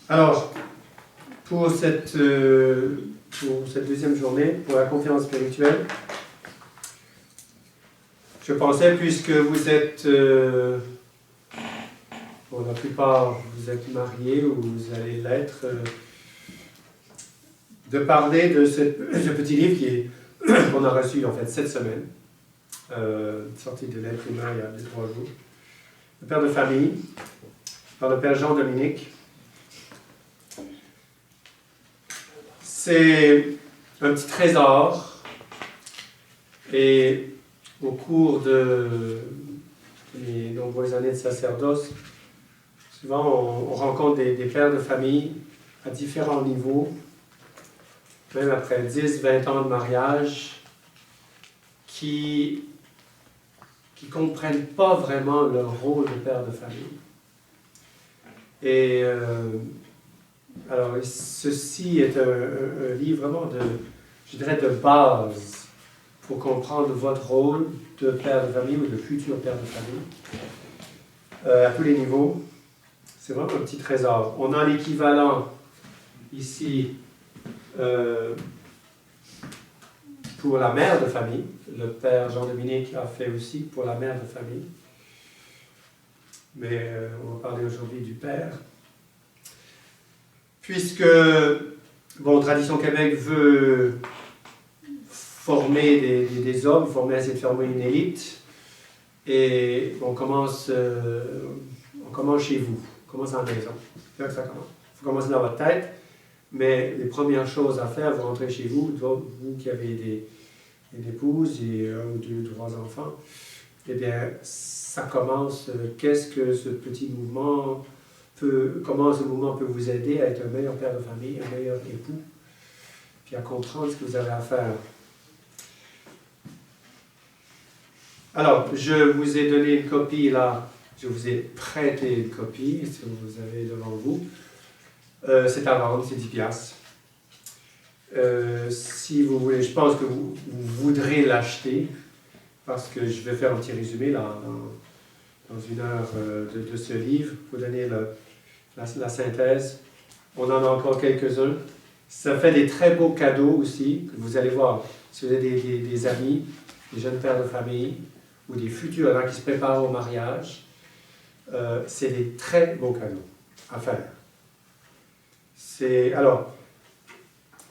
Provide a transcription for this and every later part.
Alors, pour cette deuxième journée, pour la conférence spirituelle, je pensais, puisque vous êtes, pour la plupart, vous êtes mariés ou vous allez l'être, de parler de ce petit livre qu'on a reçu en fait cette semaine, sorti de l'imprimeur il y a 2-3 jours. Le Père de famille, par le Père Jean-Dominique. C'est un petit trésor et au cours de mes nombreuses années de sacerdoce, souvent on rencontre des pères de famille à différents niveaux, même après 10-20 ans de mariage, qui ne comprennent pas vraiment leur rôle de père de famille. Et alors, ceci est un livre vraiment je dirais de base pour comprendre votre rôle de père de famille ou de futur père de famille à tous les niveaux. C'est vraiment un petit trésor. On a l'équivalent ici pour la mère de famille. Le Père Jean-Dominique a fait aussi pour la mère de famille. Mais on va parler aujourd'hui du père. Puisque, bon, Tradition Québec veut former des hommes, essayer de former une élite, et on commence chez vous, on commence à la maison. C'est là que ça commence. Il faut commencer dans votre tête, mais les premières choses à faire, vous rentrez chez vous, vous qui avez une épouse et 1 ou 2, 3 enfants, eh bien, ça commence, qu'est-ce que ce petit mouvement comment ce mouvement peut vous aider à être un meilleur père de famille, un meilleur époux, puis à comprendre ce que vous avez à faire. Alors, je vous ai donné une copie là, je vous ai prêté une copie, si vous avez devant vous. C'est à vendre, c'est 10 $. Si vous voulez, je pense que vous voudrez l'acheter, parce que je vais faire un petit résumé là, dans 1 heure de ce livre, pour donner la synthèse. On en a encore quelques-uns. Ça fait des très beaux cadeaux aussi, que vous allez voir. Si vous avez des amis, des jeunes pères de famille, ou des futurs là, qui se préparent au mariage, c'est des très beaux cadeaux à faire. Alors,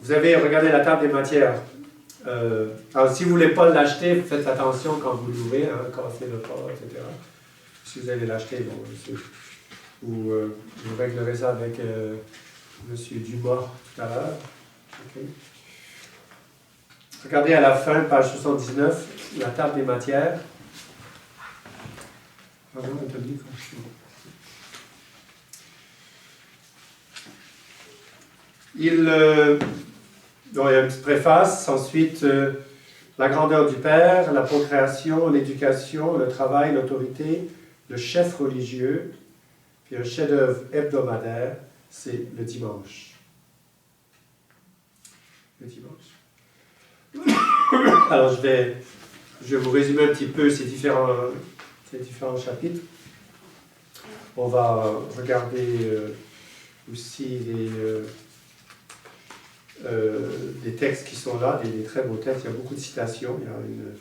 vous avez regardé la table des matières. Alors, si vous ne voulez pas l'acheter, faites attention quand vous l'ouvrez, cassez le pas, etc. Si vous allez l'acheter, bon, vous réglerez ça avec M. Dumas tout à l'heure. Okay. Regardez à la fin, page 79, la table des matières. Il y a une petite préface, ensuite la grandeur du père, la procréation, l'éducation, le travail, l'autorité, le chef religieux, puis un chef-d'œuvre hebdomadaire, c'est le dimanche. Le dimanche. Alors je vais vous résumer un petit peu ces différents chapitres. On va regarder aussi des textes qui sont là, des très beaux textes. Il y a beaucoup de citations, il y a une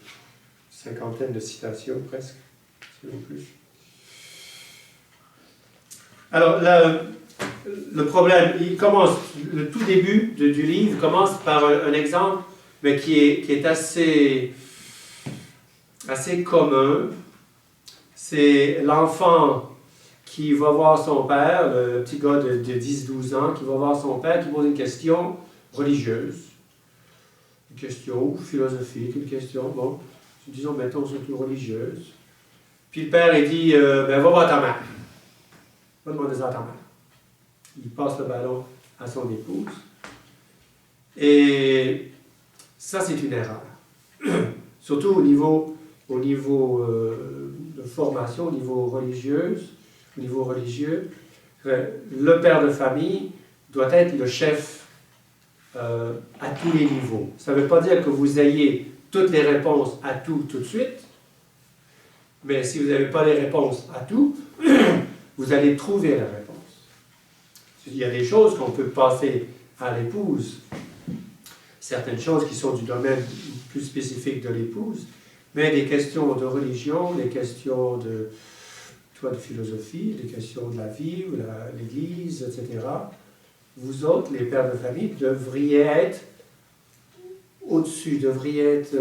50aine de citations presque, sinon plus. Alors, le problème, le tout début du livre commence par un exemple, mais qui est assez commun. C'est l'enfant qui va voir son père, le petit gars de 10-12 ans, qui va voir son père, qui pose une question religieuse, une question philosophique, une question, bon, disons, mettons, surtout religieuse. Puis le père, il dit, va voir ta mère. Va demander ça à ta mère. Il passe le ballon à son épouse. Et ça, c'est une erreur. Surtout au niveau de formation, au niveau religieux, le père de famille doit être le chef à tous les niveaux. Ça ne veut pas dire que vous ayez toutes les réponses à tout de suite, mais si vous n'avez pas les réponses à tout, vous allez trouver la réponse. Il y a des choses qu'on peut passer à l'épouse, certaines choses qui sont du domaine plus spécifique de l'épouse, mais des questions de religion, des questions de philosophie, des questions de la vie, ou l'Église, etc. Vous autres, les pères de famille, devriez être au-dessus, devriez être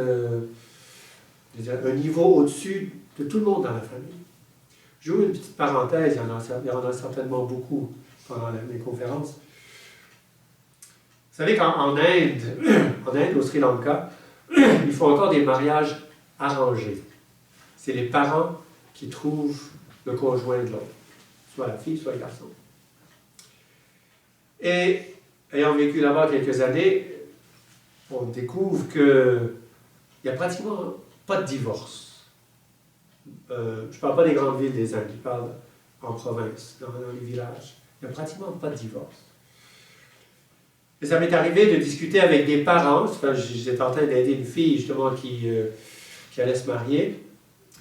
un niveau au-dessus de tout le monde dans la famille. J'ouvre une petite parenthèse, il y en a certainement beaucoup pendant mes conférences. Vous savez qu'en Inde, au Sri Lanka, ils font encore des mariages arrangés. C'est les parents qui trouvent le conjoint de l'autre, soit la fille, soit le garçon. Et ayant vécu là-bas quelques années, on découvre qu'il n'y a pratiquement pas de divorce. Je ne parle pas des grandes villes des Indes, je parle en province, dans les villages. Il n'y a pratiquement pas de divorce. Et ça m'est arrivé de discuter avec des parents. J'étais en train d'aider une fille justement qui allait se marier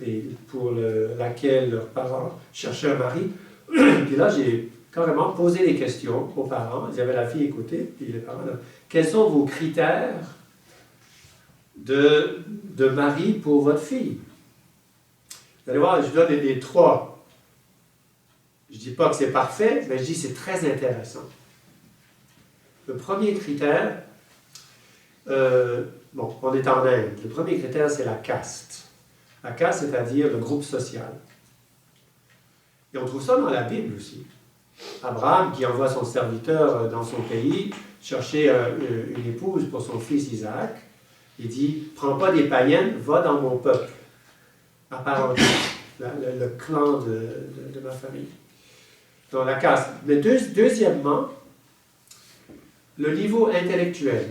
et pour laquelle leurs parents cherchaient un mari. Puis là, j'ai carrément posé des questions aux parents. Ils avaient la fille écoutée, puis les parents. Quels sont vos critères de mari pour votre fille? Vous allez voir, je donne les trois. Je ne dis pas que c'est parfait, mais je dis que c'est très intéressant. Le premier critère, on est en Inde. Le premier critère, c'est la caste. La caste, c'est-à-dire le groupe social. Et on trouve ça dans la Bible aussi. Abraham, qui envoie son serviteur dans son pays chercher une épouse pour son fils Isaac, il dit, « Prends pas des païennes, va dans mon peuple. » Apparenté, le clan de ma famille. Donc la caste. Mais deuxièmement, le niveau intellectuel.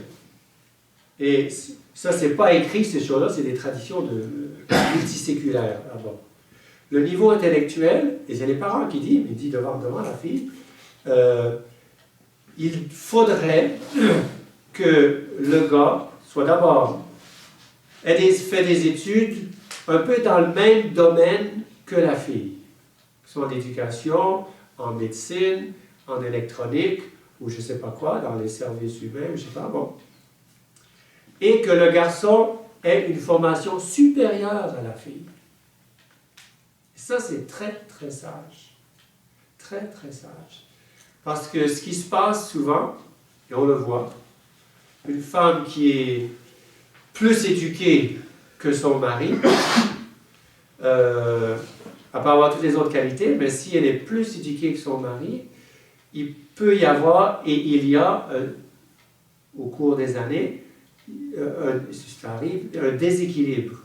Et ça, c'est pas écrit, ces choses-là, c'est des traditions multiséculaires. Le niveau intellectuel, et c'est les parents qui disent, mais il dit devant la fille, il faudrait que le gars soit d'abord fait des études un peu dans le même domaine que la fille, soit en éducation, en médecine, en électronique, ou je ne sais pas quoi, dans les services humains, je ne sais pas, bon. Et que le garçon ait une formation supérieure à la fille. Et ça, c'est très, très sage. Très, très sage. Parce que ce qui se passe souvent, et on le voit, une femme qui est plus éduquée que son mari, elle peut avoir toutes les autres qualités, mais si elle est plus éduquée que son mari, il peut y avoir, et il y a, au cours des années, ça arrive, un déséquilibre,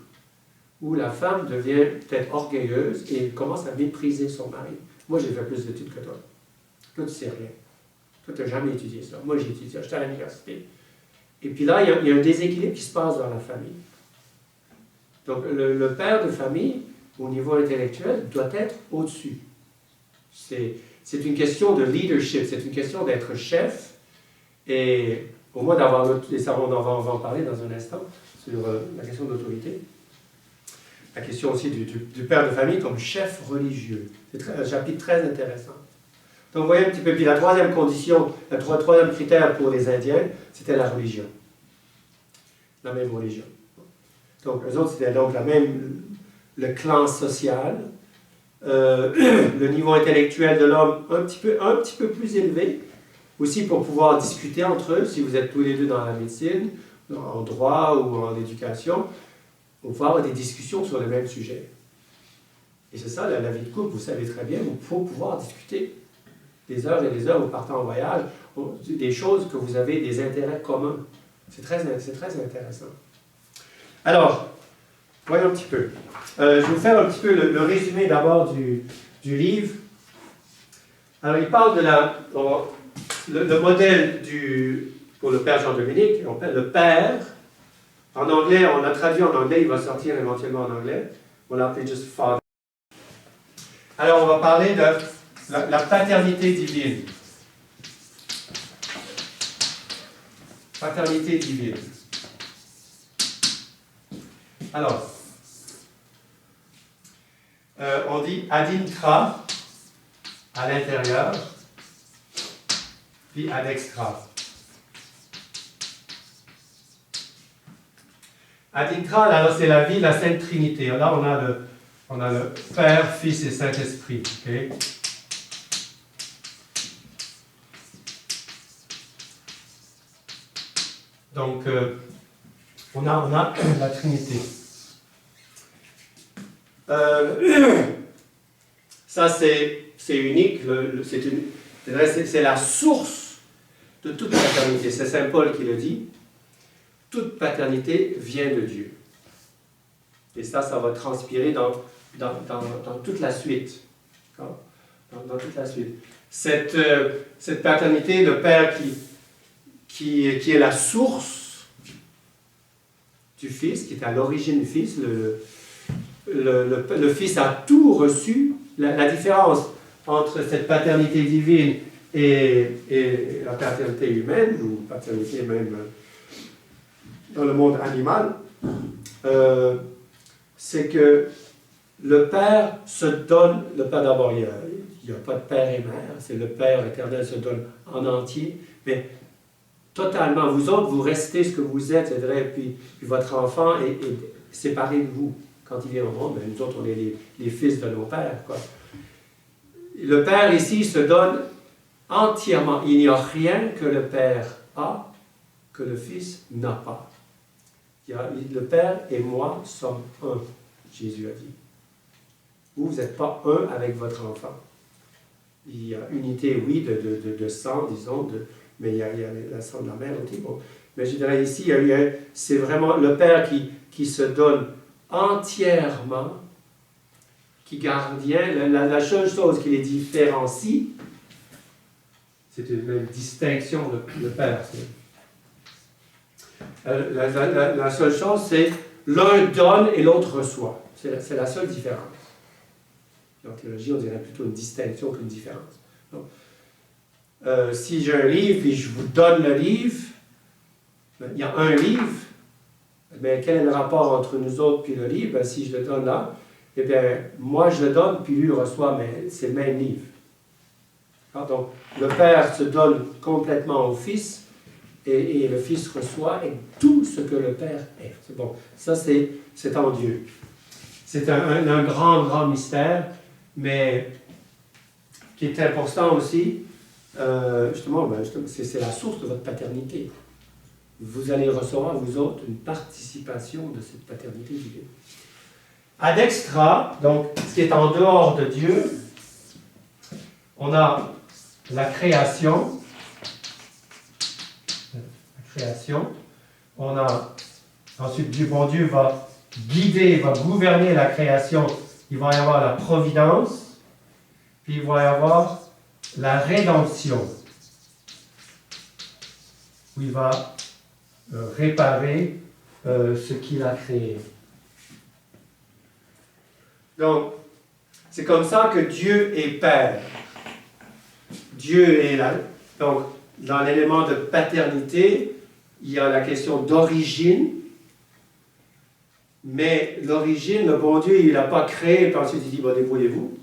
où la femme devient peut-être orgueilleuse et commence à mépriser son mari. Moi, j'ai fait plus d'études que toi. Toi, tu sais rien. Toi, tu n'as jamais étudié ça. Moi, j'ai étudié ça. J'étais à l'université. Et puis là, il y a un déséquilibre qui se passe dans la famille. Donc, le père de famille, au niveau intellectuel, doit être au-dessus. C'est une question de leadership, c'est une question d'être chef, et au moins d'avoir, et ça on va en parler dans un instant, sur la question d'autorité. La question aussi du père de famille comme chef religieux. C'est un chapitre très intéressant. Donc, vous voyez un petit peu, puis la troisième condition, le troisième critère pour les Indiens, c'était la religion. La même religion. Donc, eux autres, c'était donc le clan social, le niveau intellectuel de l'homme un petit peu plus élevé, aussi pour pouvoir discuter entre eux, si vous êtes tous les deux dans la médecine, en droit ou en éducation, pour pouvoir avoir des discussions sur le même sujet. Et c'est ça, la vie de couple, vous savez très bien, il faut pouvoir discuter des heures et des heures, vous partez en voyage, des choses que vous avez, des intérêts communs. C'est très intéressant. Alors, voyons un petit peu. Je vais vous faire un petit peu le résumé d'abord du livre. Alors, il parle de le modèle pour le père Jean-Dominique, on appelle le père. En anglais, on l'a traduit en anglais, il va sortir éventuellement en anglais. On l'a appelé juste father. Alors, on va parler de la paternité divine. Paternité divine. Alors, on dit Adintra à l'intérieur puis ad extra. Ad intra, alors c'est la vie de la Sainte Trinité. Là, on a le Père, Fils et Saint-Esprit. Okay? Donc, on a la Trinité. Ça, c'est unique. C'est la source de toute paternité. C'est Saint Paul qui le dit. Toute paternité vient de Dieu. Et ça va transpirer dans toute la suite. Dans toute la suite. Cette paternité, le Père qui est la source du Fils, qui est à l'origine du Fils, le Fils a tout reçu. La différence entre cette paternité divine et la paternité humaine, ou paternité même dans le monde animal, c'est que le Père se donne, le Père d'abord, il n'y a pas de Père et Mère, c'est le Père éternel se donne en entier, mais totalement, vous autres, vous restez ce que vous êtes, c'est vrai, puis votre enfant est séparé de vous. Quand il vient au monde, ben, nous autres, on est les fils de nos pères, quoi. Le Père ici se donne entièrement. Il n'y a rien que le Père a que le Fils n'a pas. Le Père et moi sommes un, Jésus a dit. Vous n'êtes pas un avec votre enfant. Il y a unité, oui, de sang, disons, mais il y a la sang de la mère aussi. Bon. Mais je dirais ici, c'est vraiment le Père qui se donne entièrement, qui gardien. La seule chose qui les différencie, c'est une même distinction de Père. La seule chose, c'est l'un donne et l'autre reçoit. C'est la seule différence. En théologie, on dirait plutôt une distinction qu'une différence. Donc, si j'ai un livre et je vous donne le livre, il y a un livre, mais quel est le rapport entre nous autres et le livre? Si je le donne là, eh bien, moi je le donne, puis lui reçoit, mais c'est le même livre. Donc, le Père se donne complètement au Fils, et le Fils reçoit et tout ce que le Père est. C'est bon. Ça, c'est en Dieu. C'est un grand mystère, mais qui est important aussi. Justement, c'est la source de votre paternité. Vous allez recevoir, vous autres, une participation de cette paternité divine. Ad extra, donc, ce qui est en dehors de Dieu, on a la création. On a ensuite Dieu, bon Dieu va guider, va gouverner la création. Il va y avoir la providence, puis il va y avoir la rédemption, où il va réparer ce qu'il a créé. Donc, c'est comme ça que Dieu est Père. Dieu est là. Donc, dans l'élément de paternité, il y a la question d'origine, mais l'origine, le bon Dieu, il n'a pas créé, puis ensuite il dit, débrouillez-vous.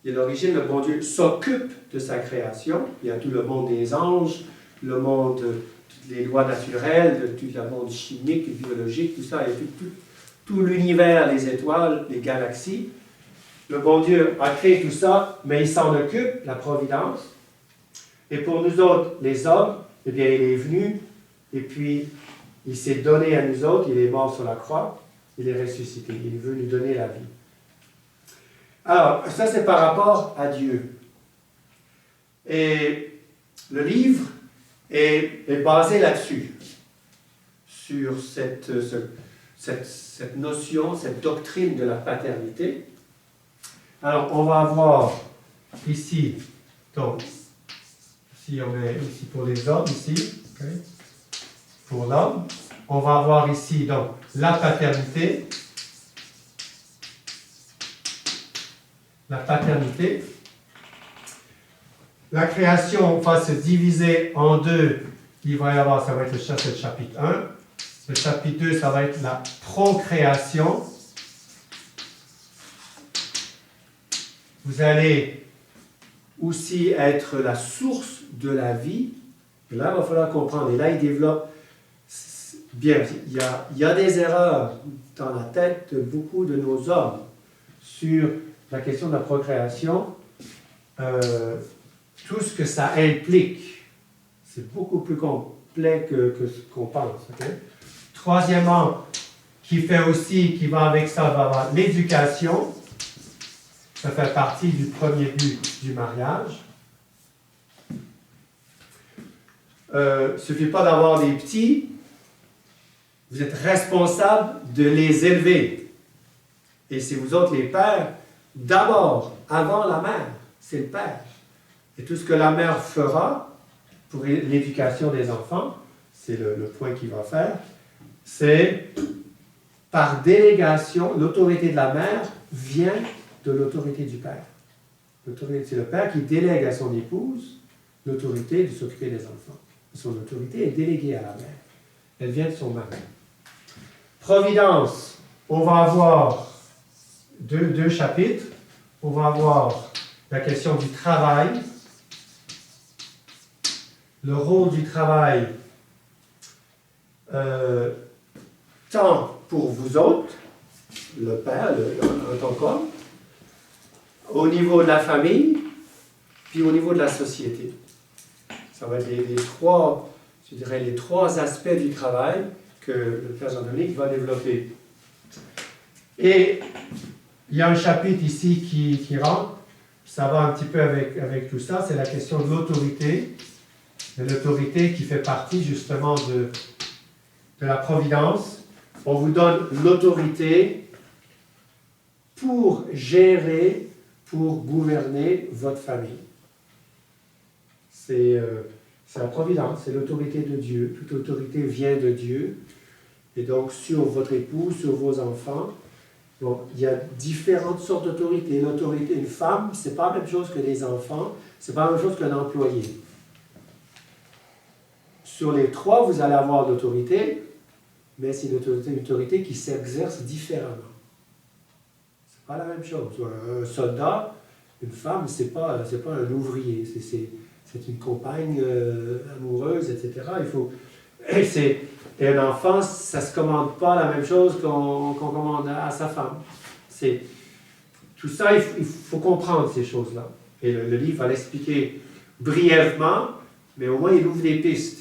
Et l'origine, le bon Dieu s'occupe de sa création. Il y a tout le monde des anges, le monde des lois naturelles, tout le monde chimique, biologique, tout ça, et tout l'univers, les étoiles, les galaxies. Le bon Dieu a créé tout ça, mais il s'en occupe, la providence. Et pour nous autres, les hommes, eh bien, il est venu, et puis il s'est donné à nous autres, il est mort sur la croix, il est ressuscité, il veut nous donner la vie. Alors, ça c'est par rapport à Dieu. Et le livre est basé là-dessus, sur cette notion, cette doctrine de la paternité. Alors, on va avoir ici, donc, si on met ici pour les hommes, ici, okay, pour l'homme, on va avoir ici, donc, la paternité. La paternité. La création va se diviser en deux. Il va y avoir, ça va être le chapitre 1. Le chapitre 2, ça va être la procréation. aussi être la source de la vie. Et là, il va falloir comprendre. Et là, il développe bien. Il y a des erreurs dans la tête de beaucoup de nos hommes sur la question de la procréation. Tout ce que ça implique, c'est beaucoup plus complet que ce qu'on pense. Okay? Troisièmement, qui va avec ça, va avoir l'éducation. Ça fait partie du premier but du mariage. Il ne suffit pas d'avoir des petits, vous êtes responsable de les élever. Et c'est vous autres les pères, d'abord, avant la mère, c'est le père. Et tout ce que la mère fera pour l'éducation des enfants, c'est le point qu'il va faire, c'est par délégation, l'autorité de la mère vient de l'autorité du père. C'est le père qui délègue à son épouse l'autorité de s'occuper des enfants. Son autorité est déléguée à la mère. Elle vient de son mari. Providence, on va avoir deux chapitres. On va avoir la question du travail, le rôle du travail, tant pour vous autres, le père, en tant qu'homme, au niveau de la famille, puis au niveau de la société. Ça va être les trois aspects du travail que le Père Jean-Dominique va développer. Et il y a un chapitre ici qui rentre, ça va un petit peu avec tout ça, c'est la question de l'autorité. L'autorité qui fait partie justement de la providence. On vous donne l'autorité pour gérer, pour gouverner votre famille. C'est la providence, c'est l'autorité de Dieu. Toute autorité vient de Dieu. Et donc, sur votre épouse, sur vos enfants, bon, il y a différentes sortes d'autorités. L'autorité d'une femme, ce n'est pas la même chose que des enfants, ce n'est pas la même chose qu'un employé. Sur les trois, vous allez avoir l'autorité, mais c'est une autorité qui s'exerce différemment. Ce n'est pas la même chose. Un soldat, une femme, ce n'est pas un ouvrier, c'est une compagne amoureuse, etc. Et un enfant, ça ne se commande pas la même chose qu'on commande à sa femme. Tout ça, il faut comprendre ces choses-là. Et le livre va l'expliquer brièvement, mais au moins il ouvre des pistes.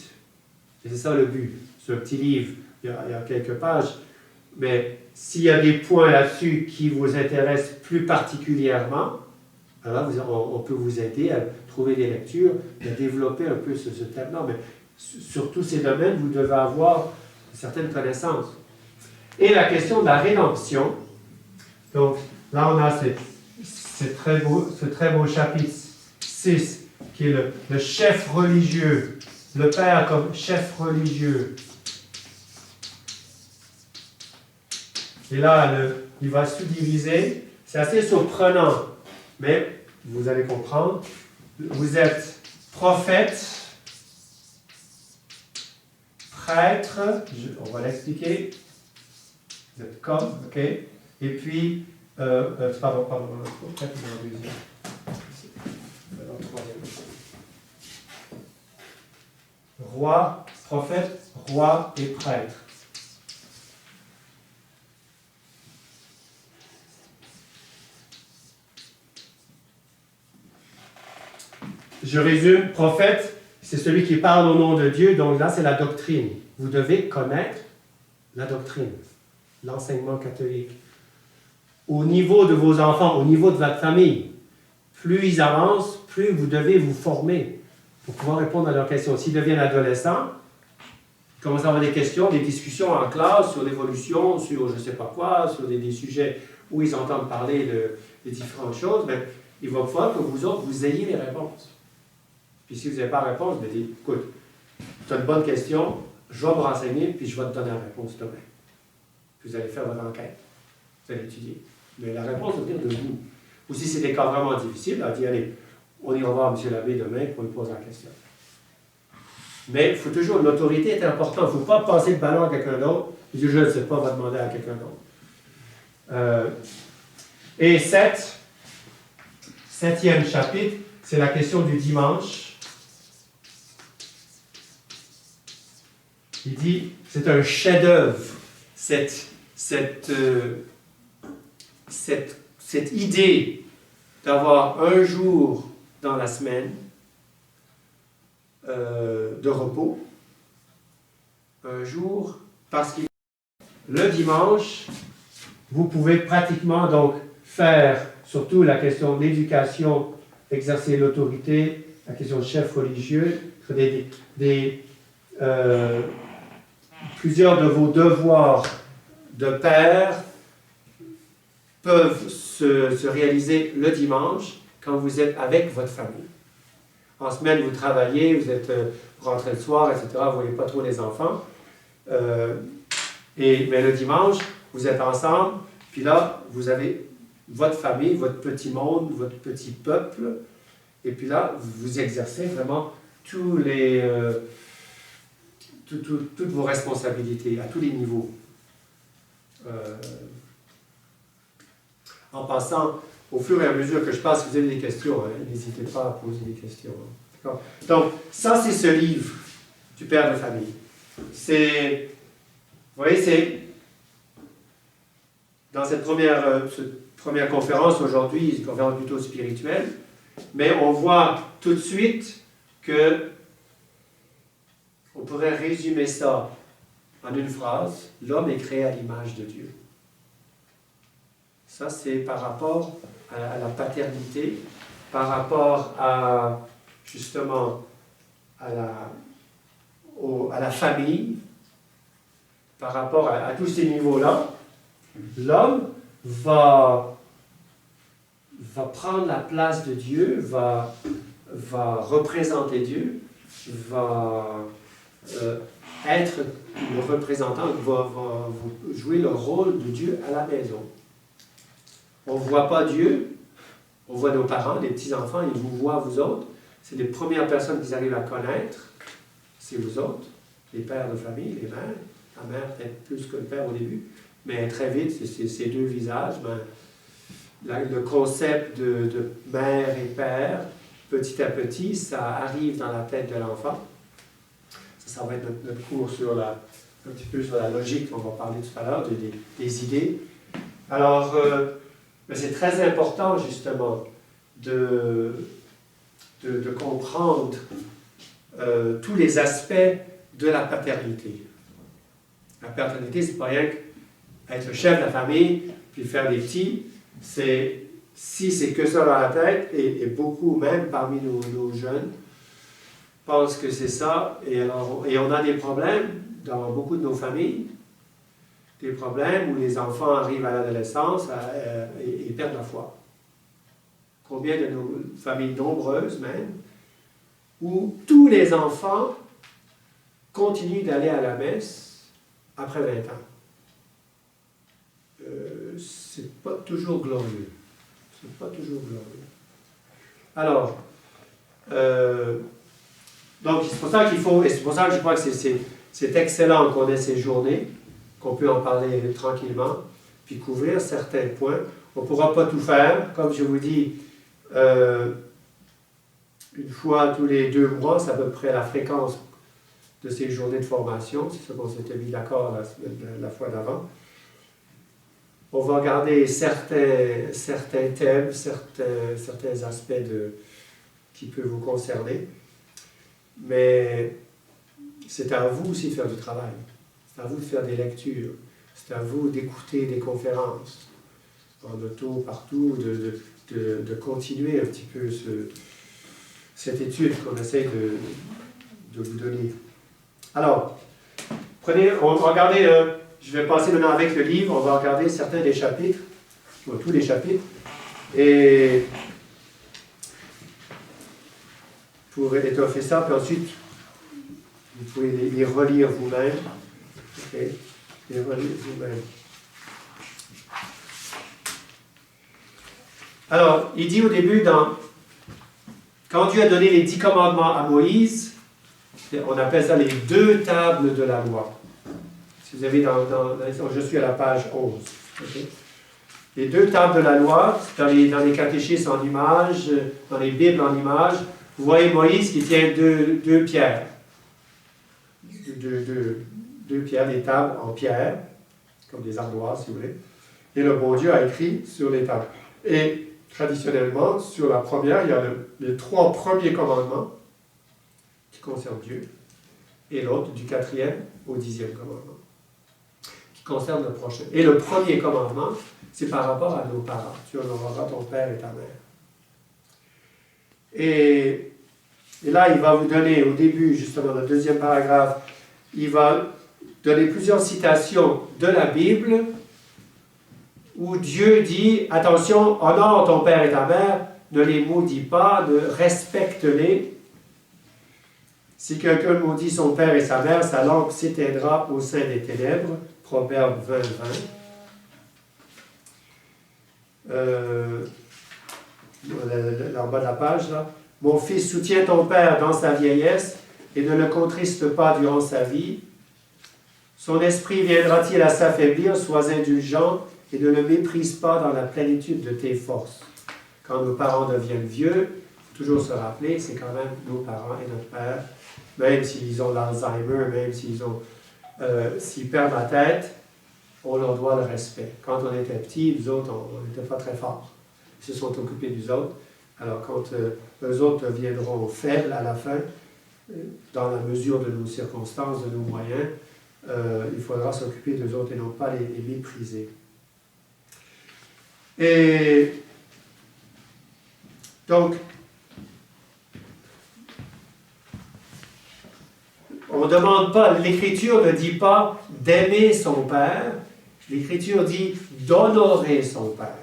Et c'est ça le but. C'est un petit livre, il y a quelques pages, mais s'il y a des points là-dessus qui vous intéressent plus particulièrement, alors on peut vous aider à trouver des lectures, à développer un peu ce thème-là. Mais sur tous ces domaines, vous devez avoir certaines connaissances. Et la question de la rédemption. Donc, là, on a ce très beau chapitre 6, qui est le chef religieux, le père comme chef religieux. Et là, il va sous-diviser. C'est assez surprenant, mais vous allez comprendre. Vous êtes prophète, prêtre, on va l'expliquer. Vous êtes comme, ok? Et puis, pardon, peut-être dans le deuxième. Dans le troisième. Roi, prophète, roi et prêtre. Je résume, prophète, c'est celui qui parle au nom de Dieu, donc là c'est la doctrine. Vous devez connaître la doctrine, l'enseignement catholique. Au niveau de vos enfants, au niveau de votre famille, plus ils avancent, plus vous devez vous former pour pouvoir répondre à leurs questions. S'ils deviennent adolescents, ils commencent à avoir des questions, des discussions en classe sur l'évolution, sur je ne sais pas quoi, sur des sujets où ils entendent parler des différentes choses, mais il va falloir que vous autres, vous ayez les réponses. Puis si vous n'avez pas la réponse, vous dites, écoute, tu as une bonne question, je vais me renseigner, puis je vais te donner la réponse demain. Puis vous allez faire votre enquête, vous allez étudier. Mais la réponse va venir de vous. Ou si c'est des cas vraiment difficiles, on dit, allez, on ira voir M. l'abbé demain pour lui poser la question. Mais il faut toujours, l'autorité est importante. Il ne faut pas passer le ballon à quelqu'un d'autre. Je ne sais pas, on va demander à quelqu'un d'autre. Et septième chapitre, c'est la question du dimanche. Il dit, c'est un chef-d'œuvre, cette idée d'avoir un jour dans la semaine de repos, un jour, parce que le dimanche, vous pouvez pratiquement donc faire surtout la question de l'éducation, exercer l'autorité, la question de chef religieux, plusieurs de vos devoirs de père peuvent se réaliser le dimanche quand vous êtes avec votre famille. En semaine, vous travaillez, vous rentrez le soir, etc., vous ne voyez pas trop les enfants. Mais le dimanche, vous êtes ensemble, puis là, vous avez votre famille, votre petit monde, votre petit peuple, et puis là, vous exercez vraiment toutes vos responsabilités, à tous les niveaux. En passant, au fur et à mesure que je passe, si vous avez des questions, hein, n'hésitez pas à poser des questions. Hein. Donc, ça, c'est ce livre du père de famille. Vous voyez, c'est dans cette première conférence aujourd'hui, une conférence plutôt spirituelle, mais on voit tout de suite que on pourrait résumer ça en une phrase: l'homme est créé à l'image de Dieu. Ça, c'est par rapport à la paternité, par rapport à, justement, à la famille, par rapport à tous ces niveaux-là. L'homme va prendre la place de Dieu, va représenter Dieu, va être le représentant, va jouer le rôle de Dieu à la maison. On ne voit pas Dieu, on voit nos parents, les petits-enfants, ils vous voient, vous autres. C'est les premières personnes qu'ils arrivent à connaître, c'est vous autres, les pères de famille, les mères. La mère peut-être plus que le père au début, mais très vite, c'est ces deux visages. Le concept de mère et père, petit à petit, ça arrive dans la tête de l'enfant. Ça va être notre cours un petit peu sur la logique, on va parler tout à l'heure, des idées. Alors, c'est très important, justement, de comprendre tous les aspects de la paternité. La paternité, c'est pas rien qu'être le chef de la famille, puis faire des petits. Si c'est que ça dans la tête, et beaucoup même parmi nos jeunes pensent que c'est ça, et on a des problèmes dans beaucoup de nos familles, des problèmes où les enfants arrivent à l'adolescence et perdent la foi. Combien de nos familles nombreuses même, où tous les enfants continuent d'aller à la messe après 20 ans. C'est pas toujours glorieux. C'est pas toujours glorieux. Alors, donc c'est pour ça qu'il faut, et c'est pour ça que je crois que c'est excellent qu'on ait ces journées, qu'on peut en parler tranquillement, puis couvrir certains points. On ne pourra pas tout faire. Comme je vous dis, une fois tous les 2 mois, c'est à peu près la fréquence de ces journées de formation. C'est ce qu'on s'était mis d'accord la fois d'avant. On va regarder certains thèmes, certains aspects qui peuvent vous concerner. Mais c'est à vous aussi de faire du travail. C'est à vous de faire des lectures. C'est à vous d'écouter des conférences en auto, partout, de continuer un petit peu cette étude qu'on essaie de vous donner. Alors, on va regarder, je vais passer maintenant avec le livre, on va regarder certains des chapitres, ou tous les chapitres, et pour étoffer ça, puis ensuite, vous pouvez les relire vous-même. Ok, les relire vous-même. Alors, il dit au début, quand Dieu a donné les 10 commandements à Moïse, on appelle ça les 2 tables de la loi. Si vous avez je suis à la page 11. Okay? les deux tables de la loi, dans les catéchismes en images, dans les Bibles en images, vous voyez Moïse qui tient deux pierres. Deux pierres, des tables en pierre, comme des ardoises, si vous voulez. Et le bon Dieu a écrit sur les tables. Et traditionnellement, sur la première, il y a les 3 premiers commandements qui concernent Dieu, et l'autre du 4e au 10e commandement, qui concerne le prochain. Et le premier commandement, c'est par rapport à nos parents. Tu honoreras ton père et ta mère. Et là, il va vous donner, au début, justement, dans le 2e paragraphe, il va donner plusieurs citations de la Bible où Dieu dit, attention, honore ton père et ta mère, ne les maudis pas, respecte-les. Si quelqu'un maudit son père et sa mère, sa lampe s'éteindra au sein des ténèbres. Proverbe 20, 20. En bas de la page, là. Mon fils, soutiens ton père dans sa vieillesse et ne le contriste pas durant sa vie. Son esprit viendra-t-il à s'affaiblir, sois indulgent et ne le méprise pas dans la plénitude de tes forces. Quand nos parents deviennent vieux, il faut toujours se rappeler, c'est quand même nos parents et notre père, même s'ils ont l'Alzheimer, même s'ils perdent la tête, on leur doit le respect. Quand on était petits, nous autres, on n'était pas très forts. Ils se sont occupés des autres. Alors quand eux autres deviendront faibles à la fin, dans la mesure de nos circonstances, de nos moyens, il faudra s'occuper d'eux autres et non pas les mépriser. Et donc, on ne demande pas, l'Écriture ne dit pas d'aimer son père, l'Écriture dit d'honorer son père.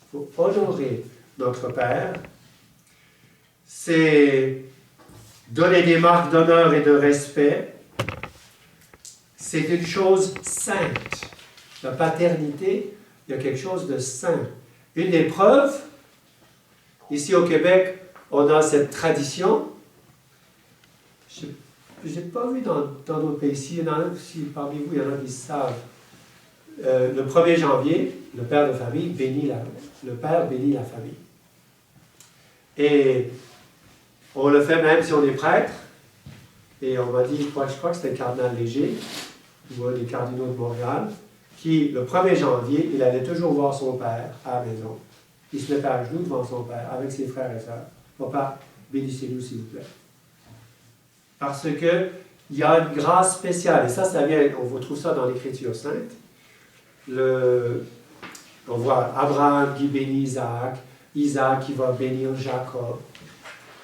Il faut honorer notre père. C'est donner des marques d'honneur et de respect. C'est une chose sainte. La paternité, il y a quelque chose de saint. Une des preuves, ici au Québec, on a cette tradition. Je n'ai pas vu dans d'autres pays. Si parmi vous, il y en a qui savent. Le 1er janvier, le père de famille bénit le père bénit la famille. Et on le fait même si on est prêtre. Et on m'a dit, je crois que c'était le cardinal Léger, ou un des cardinaux de Montréal, qui, le 1er janvier, il allait toujours voir son père à la maison. Il se mettait à genoux devant son père, avec ses frères et sœurs. Papa, bénissez-nous s'il vous plaît. Parce qu'il y a une grâce spéciale, et ça vient, on retrouve ça dans l'Écriture sainte. On voit Abraham qui bénit Isaac, Isaac qui va bénir Jacob.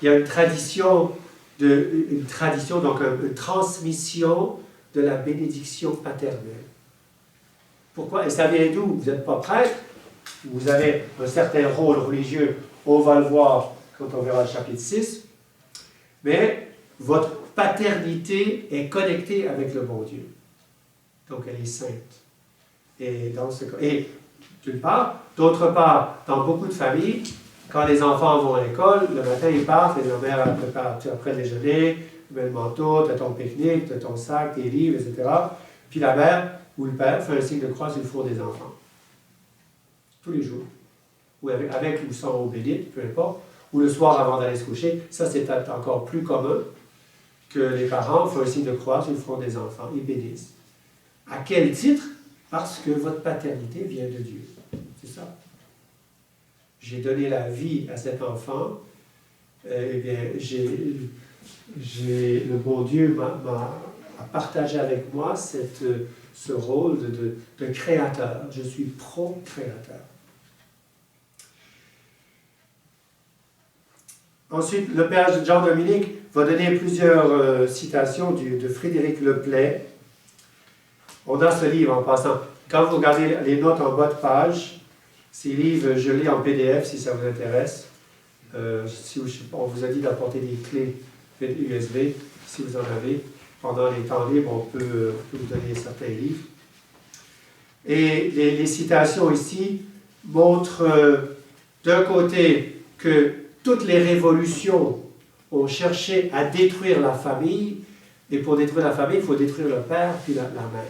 Il y a une tradition, donc une transmission de la bénédiction paternelle. Pourquoi? Et ça vient d'où? Vous n'êtes pas prêtre, vous avez un certain rôle religieux, on va le voir quand on verra le chapitre 6, mais votre paternité est connectée avec le bon Dieu. Donc elle est sainte. Et d'une part, d'autre part, dans beaucoup de familles, quand les enfants vont à l'école, le matin ils partent, et la mère prépare après le déjeuner, tu mets le manteau, tu as ton pique-nique, tu as ton sac, tes livres, etc. Puis la mère ou le père fait un signe de croix sur le four des enfants. Tous les jours. Ou avec ou sans eau bénite, peu importe. Ou le soir avant d'aller se coucher. Ça, c'est encore plus commun que les parents font un signe de croix sur le front des enfants. Ils bénissent. À quel titre? Parce que votre paternité vient de Dieu. C'est ça. J'ai donné la vie à cet enfant. Eh bien, le bon Dieu a partagé avec moi ce rôle de créateur. Je suis pro-créateur. Ensuite, le père Jean-Dominique va donner plusieurs citations de Frédéric Leplay. On a ce livre en passant. Quand vous regardez les notes en bas de page, ces livres, je lis en PDF si ça vous intéresse. On vous a dit d'apporter des clés USB, si vous en avez. Pendant les temps libres, on peut vous donner certains livres. Et les citations ici montrent d'un côté que toutes les révolutions ont cherché à détruire la famille, et pour détruire la famille, il faut détruire le père puis la mère.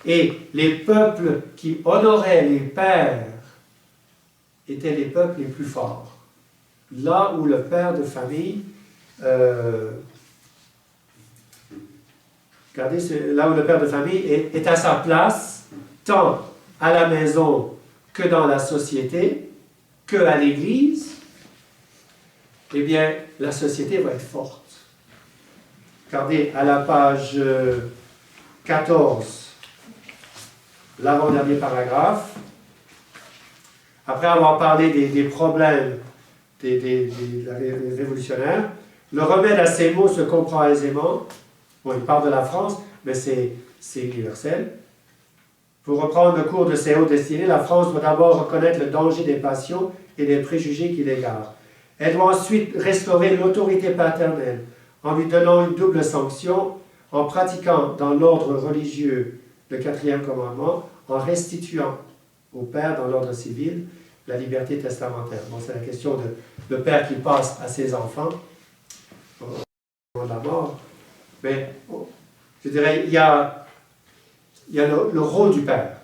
Et les peuples qui honoraient les pères étaient les peuples les plus forts. Là où le père de famille, regardez, là où le père de famille est à sa place, tant à la maison que dans la société, que à l'église, eh bien, la société va être forte. Regardez, à la page 14, l'avant-dernier paragraphe, après avoir parlé des problèmes des révolutionnaires, le remède à ces mots se comprend aisément. Bon, il parle de la France, mais c'est universel. Pour reprendre le cours de ses hautes destinées, la France doit d'abord reconnaître le danger des passions et des préjugés qui l'égarent. Elle doit ensuite restaurer l'autorité paternelle en lui donnant une double sanction, en pratiquant dans l'ordre religieux le 4e commandement, en restituant au père dans l'ordre civil la liberté testamentaire. Bon, c'est la question de le père qui passe à ses enfants au moment de la mort. Mais je dirais, il y a le rôle du père.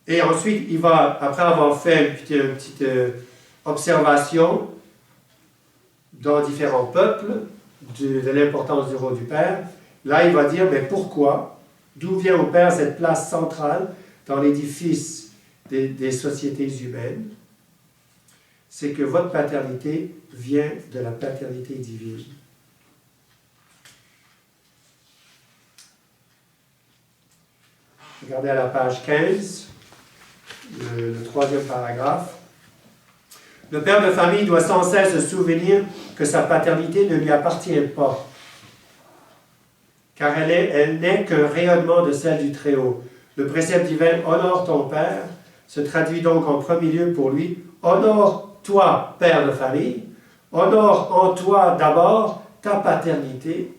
Et ensuite, il va, après avoir fait une petite observation dans différents peuples de l'importance du rôle du père, là, il va dire, mais pourquoi, d'où vient au père cette place centrale dans l'édifice des sociétés humaines? C'est que votre paternité vient de la paternité divine. Regardez à la page 15, le 3e paragraphe. Le père de famille doit sans cesse se souvenir que sa paternité ne lui appartient pas, car elle n'est qu'un rayonnement de celle du Très-Haut. Le précepte divin « Honore ton père » se traduit donc en premier lieu pour lui « Honore toi, père de famille, honore en toi d'abord ta paternité,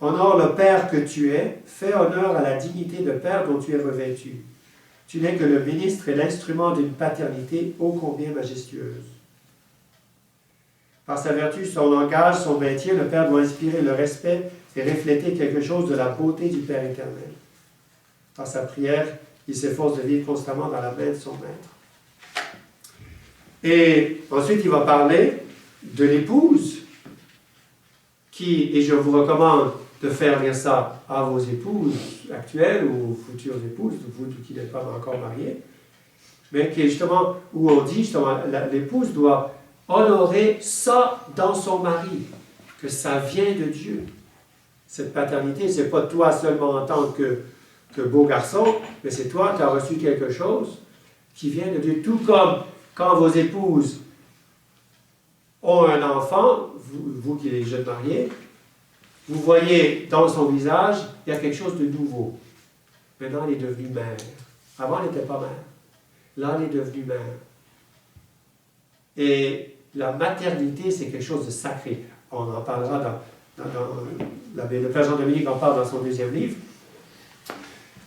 honore le père que tu es, fais honneur à la dignité de père dont tu es revêtu. Tu n'es que le ministre et l'instrument d'une paternité ô combien majestueuse. » Par sa vertu, son langage, son métier, le Père doit inspirer le respect et refléter quelque chose de la beauté du Père éternel. Par sa prière, il s'efforce de vivre constamment dans la main de son Maître. Et ensuite, il va parler de l'épouse, qui, et je vous recommande de faire lire ça à vos épouses actuelles ou futures épouses, vous qui n'êtes pas encore mariés, mais qui est justement, où on dit justement, l'épouse doit honorer ça dans son mari, que ça vient de Dieu. Cette paternité, ce n'est pas toi seulement en tant que beau garçon, mais c'est toi qui as reçu quelque chose qui vient de Dieu. Tout comme quand vos épouses ont un enfant, vous qui êtes jeunes mariés, vous voyez dans son visage, il y a quelque chose de nouveau. Maintenant, elle est devenue mère. Avant, elle n'était pas mère. Là, elle est devenue mère. Et la maternité, c'est quelque chose de sacré. On en parlera le Père Jean-Dominique en parle dans son 2e livre.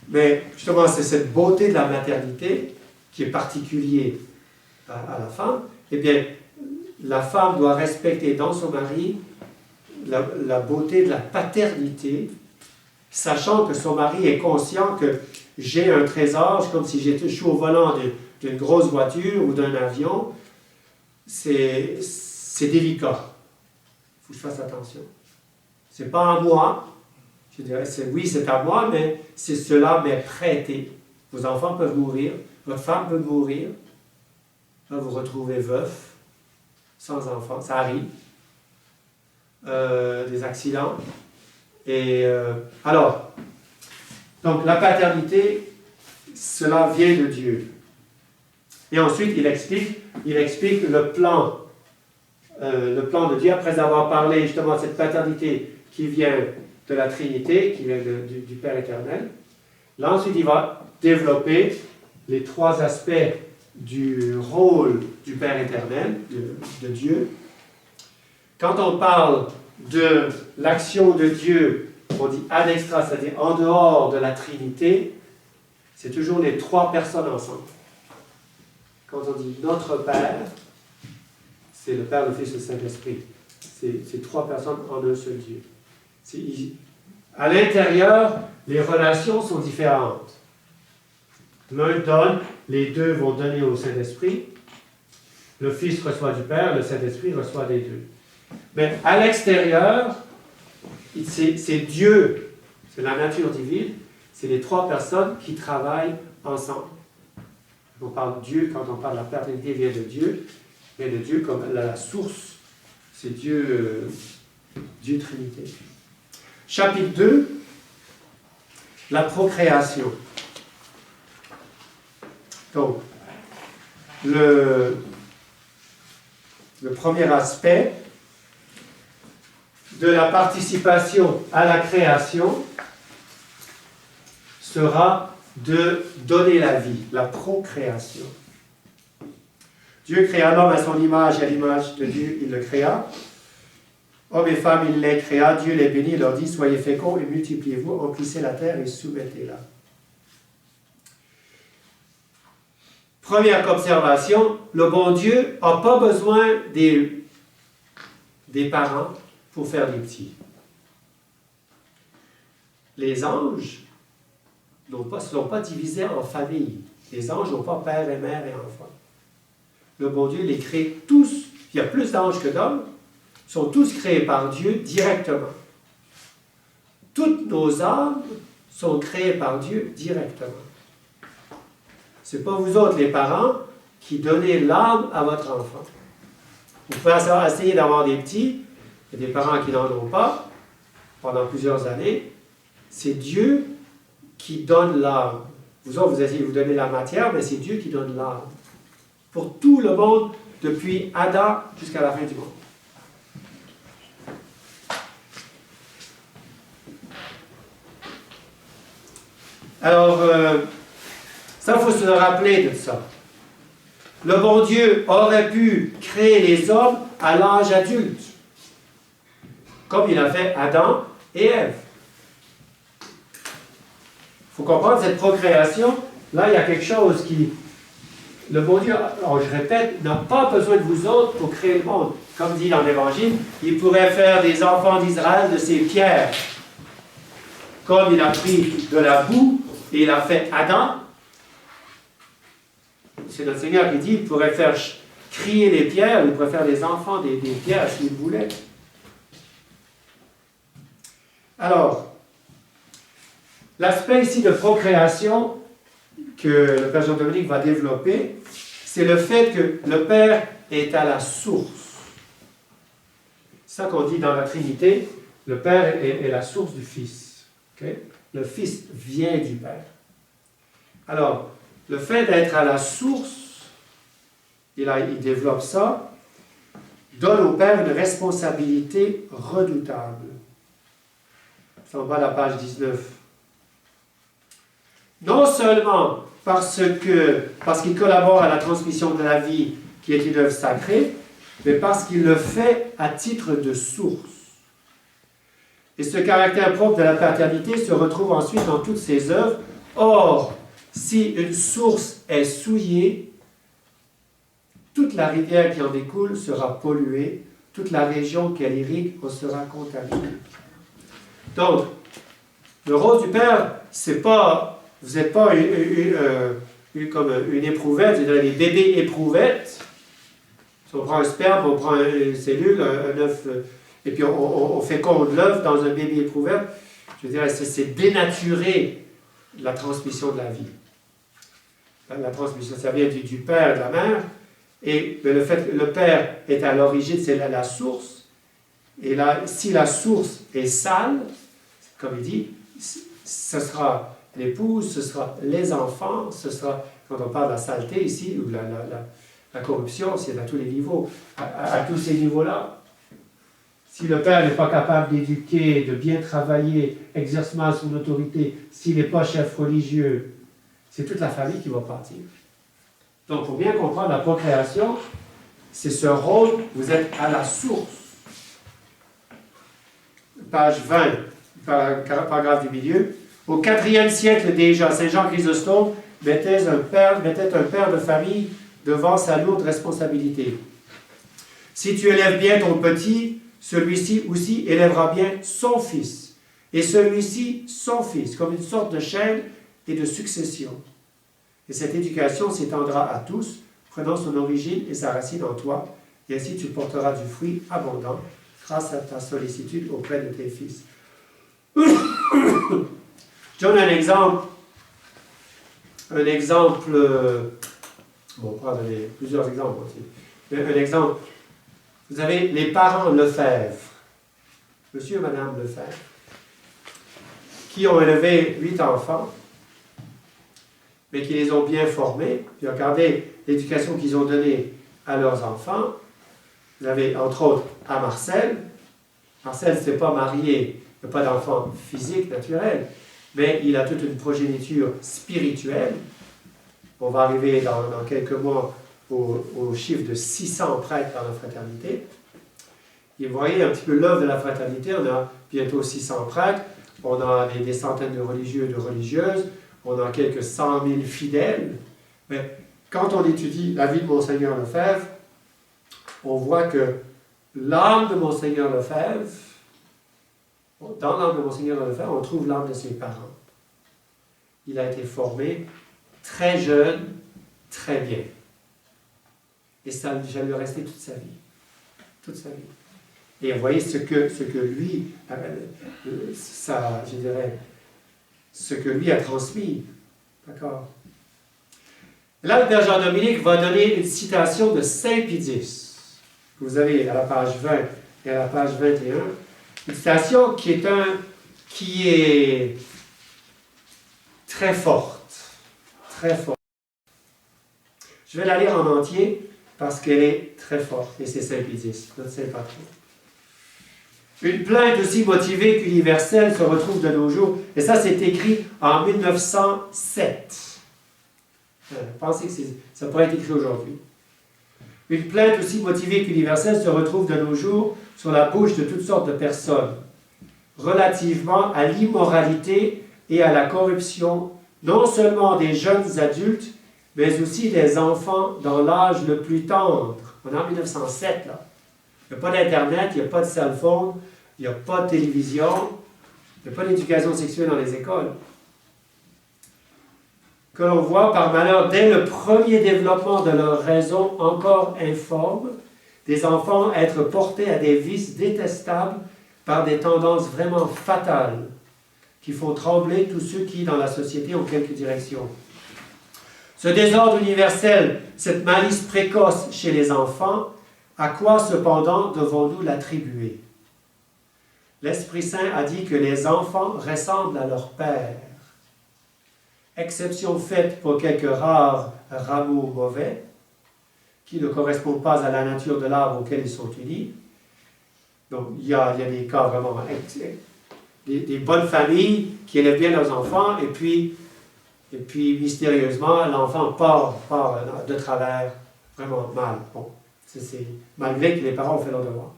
Mais justement, c'est cette beauté de la maternité qui est particulière à la femme. Eh bien, la femme doit respecter dans son mari la beauté de la paternité, sachant que son mari est conscient que j'ai un trésor, comme si je suis au volant d'une grosse voiture ou d'un avion. C'est délicat. Il faut que je fasse attention. Ce n'est pas à moi. Je dirais, oui, c'est à moi, mais cela m'est prêté. Vos enfants peuvent mourir, votre femme peut mourir, là, vous vous retrouvez veuf, sans enfants, ça arrive. Des accidents. Et alors, donc la paternité, cela vient de Dieu. Et ensuite, il explique le plan de Dieu, après avoir parlé justement de cette paternité qui vient de la Trinité, qui vient du Père éternel. Là, ensuite, il va développer les 3 aspects du rôle du Père éternel, de Dieu. Quand on parle de l'action de Dieu, on dit ad extra, c'est-à-dire en dehors de la Trinité, c'est toujours les 3 personnes ensemble. Quand on dit notre Père, c'est le Père, le Fils et le Saint-Esprit. C'est 3 personnes en un seul Dieu. À l'intérieur, les relations sont différentes. L'un donne, les deux vont donner au Saint-Esprit. Le Fils reçoit du Père, le Saint-Esprit reçoit des deux. Mais à l'extérieur, c'est Dieu, c'est la nature divine, c'est les trois personnes qui travaillent ensemble. On parle de Dieu, quand on parle de la paternité, vient de Dieu comme la source. C'est Dieu, Dieu Trinité. Chapitre 2, la procréation. Donc, le premier aspect de la participation à la création sera de donner la vie, la procréation. Dieu créa l'homme à son image et à l'image de Dieu, il le créa. Hommes et femmes, il les créa, Dieu les bénit, il leur dit, soyez féconds et multipliez-vous, emplissez la terre et soumettez-la. Première observation, le bon Dieu n'a pas besoin des parents pour faire des petits. Les anges ne sont pas divisés en familles. Les anges n'ont pas père et mère et enfants. Le bon Dieu les crée tous. Il y a plus d'anges que d'hommes. Ils sont tous créés par Dieu directement. Toutes nos âmes sont créées par Dieu directement. Ce n'est pas vous autres, les parents, qui donnez l'âme à votre enfant. Vous pouvez essayer d'avoir des petits, il y a des parents qui n'en ont pas, pendant plusieurs années. C'est Dieu qui donne l'âme. Vous autres, vous essayez de vous donner la matière, mais c'est Dieu qui donne l'âme. Pour tout le monde, depuis Adam jusqu'à la fin du monde. Alors, ça, il faut se rappeler de ça. Le bon Dieu aurait pu créer les hommes à l'âge adulte, comme il a fait Adam et Ève. Il faut comprendre cette procréation. Là, il y a quelque chose qui... Le bon Dieu, alors je répète, n'a pas besoin de vous autres pour créer le monde. Comme dit dans l'Évangile, il pourrait faire des enfants d'Israël de ces pierres. Comme il a pris de la boue et il a fait Adam. C'est notre Seigneur qui dit qu'il pourrait faire crier les pierres, il pourrait faire des enfants des pierres s'il voulait. Alors, l'aspect ici de procréation que le Père Jean-Dominique va développer, c'est le fait que le Père est à la source. C'est ça qu'on dit dans la Trinité, le Père est la source du Fils. Okay? Le Fils vient du Père. Alors, le fait d'être à la source, il développe ça, donne au Père une responsabilité redoutable. Ça, en bas de la page 19. Non seulement parce qu'il collabore à la transmission de la vie, qui est une œuvre sacrée, mais parce qu'il le fait à titre de source. Et ce caractère propre de la paternité se retrouve ensuite dans toutes ses œuvres. Or, si une source est souillée, toute la rivière qui en découle sera polluée, toute la région qu'elle irrigue en sera contaminée. Donc, le rôle du Père, c'est pas... Vous n'êtes pas comme une éprouvette, c'est-à-dire les bébés éprouvettes. Si on prend un sperme, on prend une cellule, un œuf, et puis on féconde l'œuf dans un bébé éprouvette. Je veux dire, c'est dénaturer la transmission de la vie. La transmission, ça vient du père et de la mère. Et le fait que le père est à l'origine, c'est la source. Et là, si la source est sale, comme il dit, ce sera l'épouse, ce sera les enfants, ce sera, quand on parle de la saleté ici, ou la corruption, c'est à tous les niveaux, à tous ces niveaux-là. Si le père n'est pas capable d'éduquer, de bien travailler, exerce mal son autorité, s'il n'est pas chef religieux, c'est toute la famille qui va partir. Donc, pour bien comprendre la procréation, c'est ce rôle, vous êtes à la source. Page 20, paragraphe du milieu. Au IVe siècle déjà, Saint Jean Chrysostome mettait un père de famille devant sa lourde responsabilité. Si tu élèves bien ton petit, celui-ci aussi élèvera bien son fils, et celui-ci son fils, comme une sorte de chaîne et de succession. Et cette éducation s'étendra à tous, prenant son origine et sa racine en toi, et ainsi tu porteras du fruit abondant grâce à ta sollicitude auprès de tes fils. Je donne un exemple. Bon, on prend plusieurs exemples aussi. Mais un exemple. Vous avez les parents Lefebvre, monsieur et madame Lefebvre, qui ont élevé 8 enfants, mais qui les ont bien formés. Puis regardez l'éducation qu'ils ont donnée à leurs enfants. Vous avez, entre autres, à Marcel. Marcel ne s'est pas marié, il n'a pas d'enfant physique, naturel, mais il a toute une progéniture spirituelle. On va arriver dans quelques mois au chiffre de 600 prêtres dans la fraternité. Et vous voyez un petit peu l'œuvre de la fraternité, on a bientôt 600 prêtres, on a des centaines de religieux et de religieuses, on a quelques 100 000 fidèles. Mais quand on étudie la vie de Monseigneur Lefebvre, on voit que l'âme de Monseigneur Lefebvre, dans l'âme de Monseigneur Lefebvre, on trouve l'âme de ses parents. Il a été formé très jeune, très bien. Et ça lui est resté toute sa vie. Toute sa vie. Et vous voyez ce que lui, je dirais, ce que lui a transmis. D'accord? Là, le Père Jean-Dominique va donner une citation de Saint Pidis, que vous avez à la page 20 et à la page 21. Une citation qui est très forte. Très forte. Je vais la lire en entier parce qu'elle est très forte. Et c'est Saint Pidis, notre Saint Patron. Une plainte aussi motivée qu'universelle se retrouve de nos jours. Et ça, c'est écrit en 1907. Pensez que ça pourrait être écrit aujourd'hui. Une plainte aussi motivée qu'universelle se retrouve de nos jours sur la bouche de toutes sortes de personnes, relativement à l'immoralité et à la corruption, non seulement des jeunes adultes, mais aussi des enfants dans l'âge le plus tendre. On est en 1907, là. Il n'y a pas d'Internet, il n'y a pas de cell phone, il n'y a pas de télévision, il n'y a pas d'éducation sexuelle dans les écoles. Que l'on voit par malheur, dès le premier développement de leur raison encore informe, des enfants être portés à des vices détestables par des tendances vraiment fatales qui font trembler tous ceux qui, dans la société, ont quelque direction. Ce désordre universel, cette malice précoce chez les enfants, à quoi cependant devons-nous l'attribuer? L'Esprit Saint a dit que les enfants ressemblent à leur père. Exception faite pour quelques rares rameaux mauvais, qui ne correspondent pas à la nature de l'arbre auquel ils sont unis. Donc, il y a des cas vraiment, des bonnes familles qui élèvent bien leurs enfants, et puis mystérieusement, l'enfant part de travers, vraiment mal. Bon, c'est malgré que les parents ont fait leur devoir.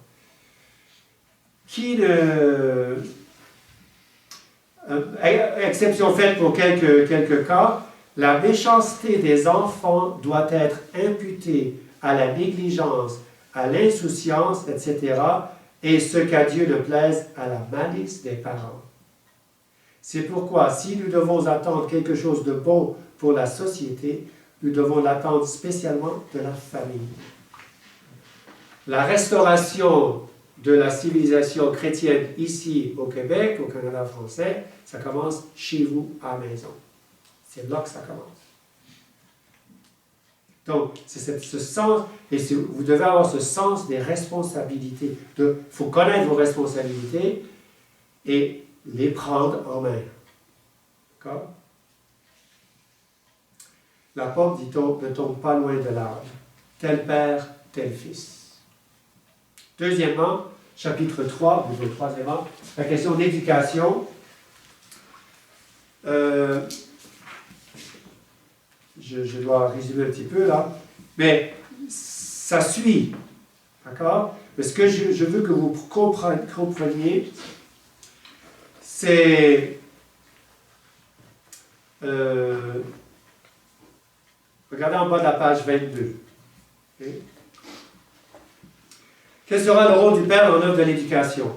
Exception faite pour quelques cas, la méchanceté des enfants doit être imputée à la négligence, à l'insouciance, etc., et ce qu'à Dieu ne plaise, à la malice des parents. C'est pourquoi, si nous devons attendre quelque chose de bon pour la société, nous devons l'attendre spécialement de la famille. La restauration de la civilisation chrétienne ici au Québec, au Canada français, ça commence chez vous à la maison. C'est là que ça commence. Donc, c'est ce sens, et vous devez avoir ce sens des responsabilités. Il faut connaître vos responsabilités et les prendre en main. D'accord? La pomme, dit-on, ne tombe pas loin de l'arbre. Tel père, tel fils. Deuxièmement, chapitre 3, ou troisièmement, la question d'éducation. Je dois résumer un petit peu là, mais ça suit, d'accord? Mais ce que je veux que vous compreniez, c'est regardez en bas de la page 22. Okay? Quel sera le rôle du père dans l'œuvre de l'éducation?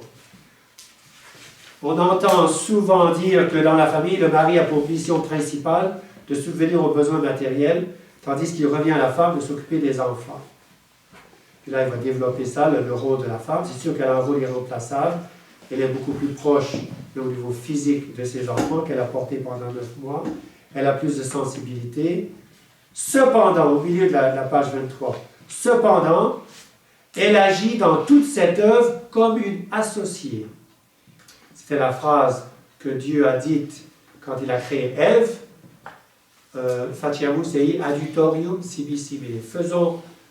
On entend souvent dire que dans la famille, le mari a pour mission principale de subvenir aux besoins matériels, tandis qu'il revient à la femme de s'occuper des enfants. Puis là, il va développer ça, le rôle de la femme. C'est sûr qu'elle a un rôle irremplaçable. Elle est beaucoup plus proche au niveau physique de ses enfants qu'elle a porté pendant 9 mois. Elle a plus de sensibilité. Cependant, au milieu de la page 23, cependant, elle agit dans toute cette œuvre comme une associée. C'était la phrase que Dieu a dite quand il a créé Ève. Faciamus ei adjutorium sibi simile.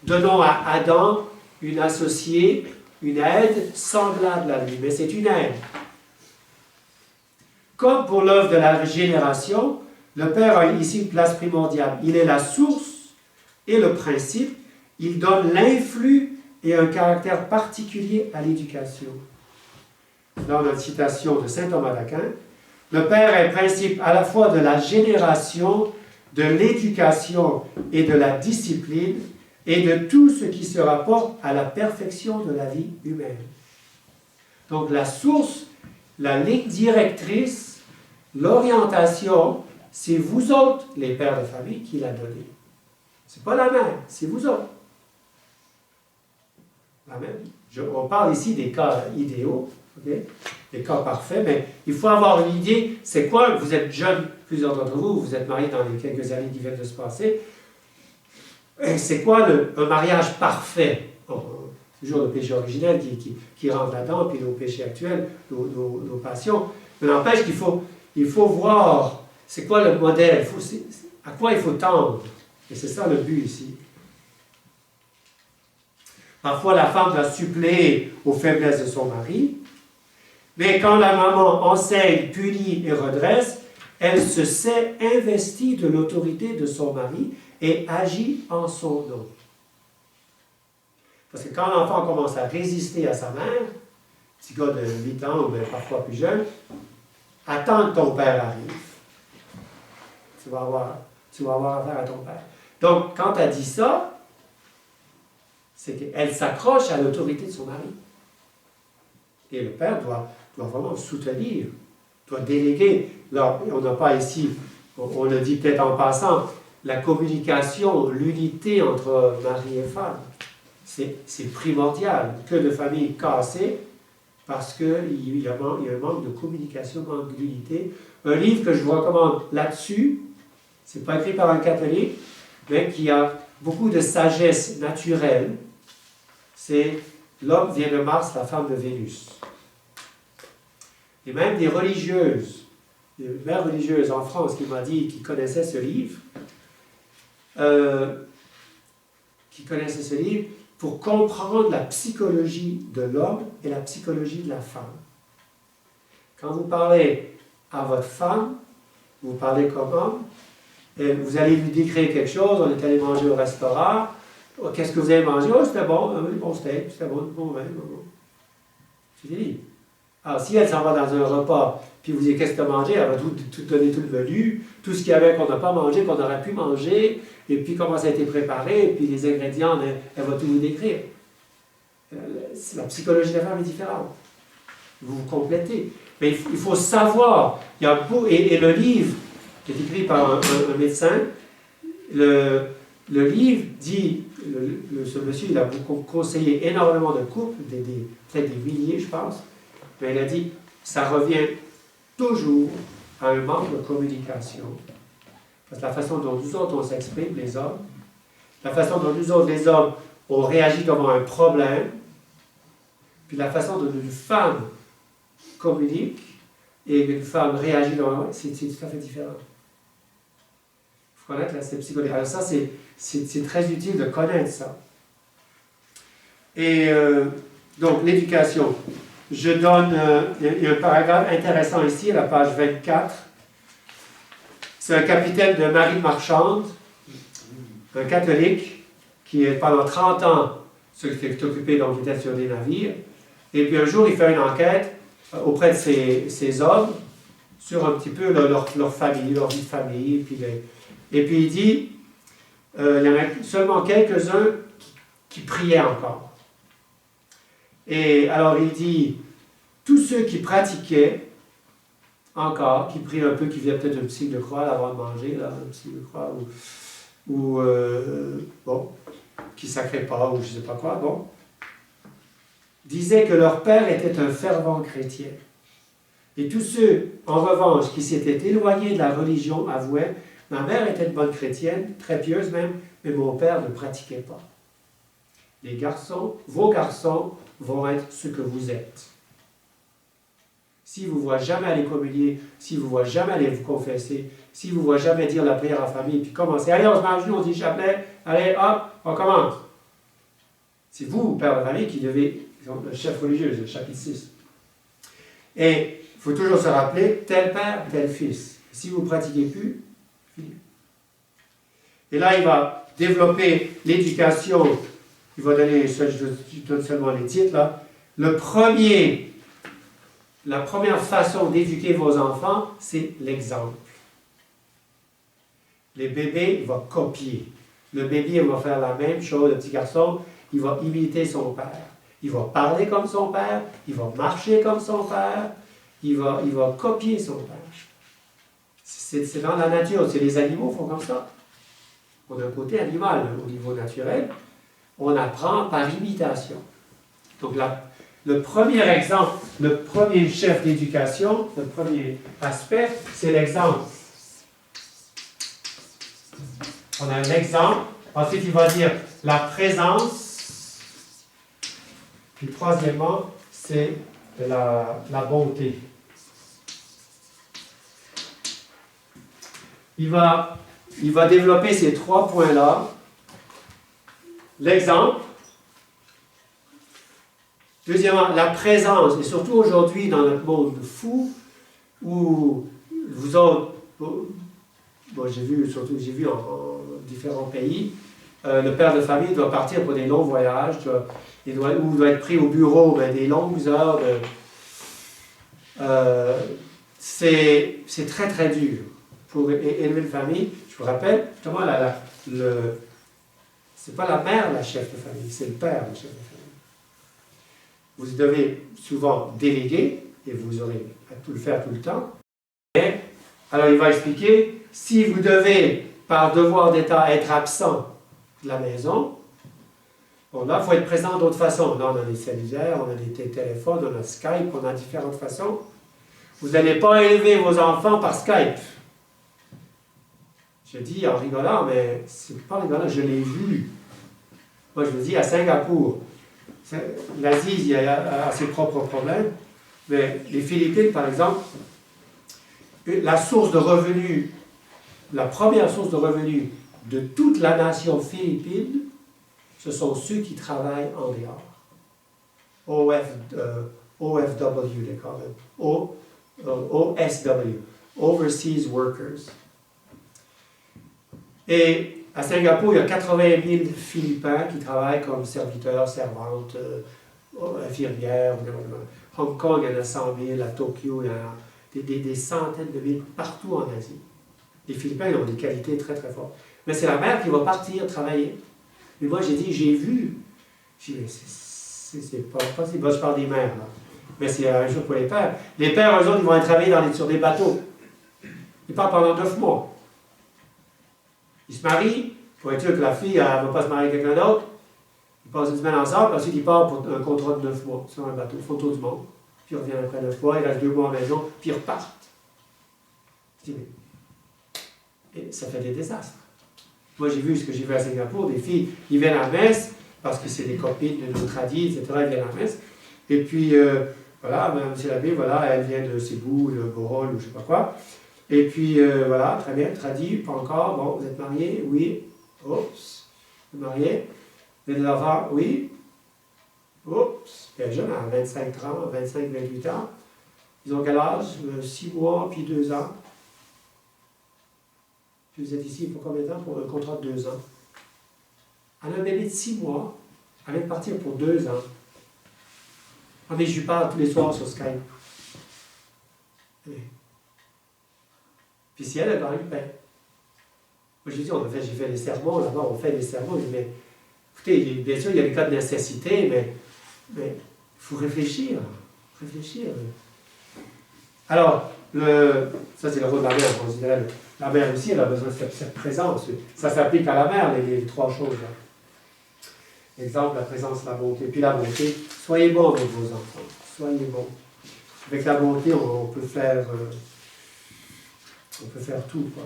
Donnons à Adam une associée, une aide semblable à lui, mais c'est une aide. Comme pour l'œuvre de la régénération, le Père a ici une place primordiale. Il est la source et le principe. Il donne l'influx et un caractère particulier à l'éducation. Dans notre citation de saint Thomas d'Aquin, le Père est principe à la fois de la génération, de l'éducation et de la discipline, et de tout ce qui se rapporte à la perfection de la vie humaine. Donc la source, la ligne directrice, l'orientation, c'est vous autres, les pères de famille, qui l'a donné. C'est pas la mère, c'est vous autres. La mère. On parle ici des cas idéaux, okay? Des cas parfaits, mais il faut avoir une idée, c'est quoi, vous êtes jeunes, plusieurs d'entre vous, vous êtes mariés dans les quelques années qui viennent de se passer, c'est quoi un mariage parfait? Toujours le péché originel qui rentre là-dedans, puis nos péchés actuels, nos passions. Mais n'empêche qu'il faut voir c'est quoi le modèle, à quoi il faut tendre. Et c'est ça le but ici. Parfois, la femme doit suppléer aux faiblesses de son mari, mais quand la maman enseigne, punit et redresse, elle se sait investie de l'autorité de son mari et agit en son nom. Parce que quand l'enfant commence à résister à sa mère, petit gars de 8 ans ou même parfois plus jeune, attends que ton père arrive. Tu vas avoir affaire à ton père. Donc, quand elle dit ça, c'est qu'elle s'accroche à l'autorité de son mari. Et le père doit vraiment soutenir, doit déléguer. Alors, on n'a pas ici, on le dit peut-être en passant, la communication, l'unité entre mari et femme, c'est primordial. Que de familles cassées, parce qu'il y a un manque de communication, un manque d'unité. Un livre que je vous recommande là-dessus, c'est pas écrit par un catholique, mais qui a beaucoup de sagesse naturelle, c'est L'homme vient de Mars, la femme de Vénus. Et même des religieuses, des mères religieuses en France qui m'ont dit qu'ils connaissaient ce livre, pour comprendre la psychologie de l'homme et la psychologie de la femme. Quand vous parlez à votre femme, vous parlez comme homme, et vous allez lui décrire quelque chose, on est allé manger au restaurant, oh, qu'est-ce que vous avez mangé? Oh, c'était bon, bon steak, c'était bon, bon vin, bon. C'est fini. Alors, si elle s'en va dans un repas, puis vous dites qu'est-ce que tu as mangé, elle va tout donner tout le menu, tout ce qu'il y avait qu'on n'a pas mangé, qu'on aurait pu manger, et puis comment ça a été préparé, et puis les ingrédients, elle va tout vous décrire. La psychologie de la femme est différente. Vous vous complétez. Mais il faut savoir, il y a et le livre, qui est écrit par un médecin, le livre dit, ce monsieur, il a beaucoup conseillé énormément de couples, peut-être des milliers, je pense, mais il a dit, ça revient toujours à un manque de communication. Parce que la façon dont nous autres, on s'exprime, les hommes, la façon dont nous autres, les hommes, on réagit devant un problème, puis la façon dont une femme communique et une femme réagit devant c'est tout à fait différent. Il faut connaître la psychologie. Alors ça, c'est très utile de connaître ça. Et donc, l'éducation. Je donne, il y a un paragraphe intéressant ici, à la page 24. C'est un capitaine de marine marchande, un catholique, qui pendant 30 ans s'est occupé d'être sur des navires. Et puis un jour, il fait une enquête auprès de ces hommes sur un petit peu leur famille, leur vie de famille. Et puis il dit, il y en a seulement quelques-uns qui priaient encore. Et alors il dit, tous ceux qui pratiquaient encore, qui prient un peu, qui viennent peut-être un petit de croix avant de manger, là, un petit de croix, ou bon, qui ne sacraient pas, ou je ne sais pas quoi, bon, disaient que leur père était un fervent chrétien. Et tous ceux, en revanche, qui s'étaient éloignés de la religion avouaient, ma mère était une bonne chrétienne, très pieuse même, mais mon père ne pratiquait pas. Les garçons, vos garçons vont être ce que vous êtes. S'ils ne vous voient jamais aller communier, s'ils ne vous voient jamais aller vous confesser, s'ils ne vous voient jamais dire la prière en famille, puis commencer, allez, on se met à genoux, on dit chapelet, allez, hop, on commence. C'est vous, père de famille, qui devez, le chef religieux, le chapitre 6. Et il faut toujours se rappeler, tel père, tel fils. Si vous ne pratiquez plus, fini. Et là, il va développer l'éducation. Il va donner, je donne seulement les titres là. La première façon d'éduquer vos enfants, c'est l'exemple. Les bébés, il va copier. Le bébé, il va faire la même chose, le petit garçon, il va imiter son père. Il va parler comme son père, il va marcher comme son père, il va copier son père. C'est dans la nature, c'est les animaux font comme ça. On a un côté animal au niveau naturel, on apprend par imitation. Donc le premier exemple, le premier chef d'éducation, le premier aspect, c'est l'exemple. On a un exemple, ensuite il va dire la présence, puis troisièmement, c'est la bonté. Il va développer ces trois points-là. L'exemple. Deuxièmement, la présence, et surtout aujourd'hui dans notre monde fou, où vous autres, bon, j'ai vu en différents pays, le père de famille doit partir pour des longs voyages, il doit être pris au bureau, mais des longues heures. C'est très très dur pour élever une famille. Je vous rappelle, justement, c'est pas la mère la chef de famille, c'est le père le chef de famille. Vous devez souvent déléguer, et vous aurez à tout le faire tout le temps. Et, alors il va expliquer, si vous devez, par devoir d'État, être absent de la maison, bon là, il faut être présent d'autres façons. Là, on a des cellulaires, on a des téléphones, on a Skype, on a différentes façons. Vous n'allez pas élever vos enfants par Skype. Je dis en rigolant, mais c'est pas rigolant, je l'ai vu. Moi, je vous dis, à Singapour, l'Asie, il a ses propres problèmes, mais les Philippines, par exemple, la source de revenus, la première source de revenus de toute la nation philippine, ce sont ceux qui travaillent en dehors. OFW, they call it. OSW, Overseas Workers. Et à Singapour, il y a 80 000 Philippins qui travaillent comme serviteurs, servantes, infirmières. Hong Kong, il y en a 100 000. À Tokyo, il y en a des centaines de mille partout en Asie. Les Philippins, ils ont des qualités très très fortes. Mais c'est la mère qui va partir travailler. Mais moi, j'ai vu. J'ai dit, c'est pas possible. Je parle des mères, là. Mais c'est la même chose pour les pères. Les pères, eux autres, ils vont aller travailler sur des bateaux. Ils partent pendant 9 mois. Ils se marient, pour être sûr que la fille ne va pas se marier avec quelqu'un d'autre. Ils passent une semaine ensemble, puis ensuite ils partent pour un contrat de 9 mois sur un bateau, ils font tout le monde. Puis ils reviennent après 9 mois, ils restent 2 mois à la maison, puis ils repartent. Je dis, mais... Et ça fait des désastres. Moi, j'ai vu ce que j'ai vu à Singapour, des filles, ils viennent à la messe, parce que c'est des copines de nos tradis, etc., ils viennent à la messe. Et puis, voilà, M. l'abbé, voilà, elle vient de Cebu, de Bohol, ou je ne sais pas quoi. Et puis, voilà, très bien, tradit, pas encore. Bon, vous êtes mariés? Oui. Oups. Vous êtes mariés? Vous avez des enfants? Oui. Oups. Elle est jeune, à 25, 30, 25, 28 ans. Ils ont quel âge? 6 mois, puis 2 ans. Puis vous êtes ici pour combien de temps? Pour un contrat de 2 ans. Elle a un bébé de 6 mois. Elle vient de partir pour 2 ans. Ah, mais je lui parle tous les soirs sur Skype. Puis si elle gagne le pain. Moi, j'ai dit, j'ai fait des sermons là-bas, on fait des sermons. Mais écoutez, bien sûr, il y a des cas de nécessité, mais il faut réfléchir. Réfléchir. Alors, ça c'est le rôle de la mère, on considère. La mère aussi, elle a besoin de cette présence. Ça s'applique à la mère, les trois choses. Là. Exemple, la présence, la bonté. Puis la bonté, soyez bons avec vos enfants. Soyez bons. Avec la bonté, on peut faire tout. Quoi.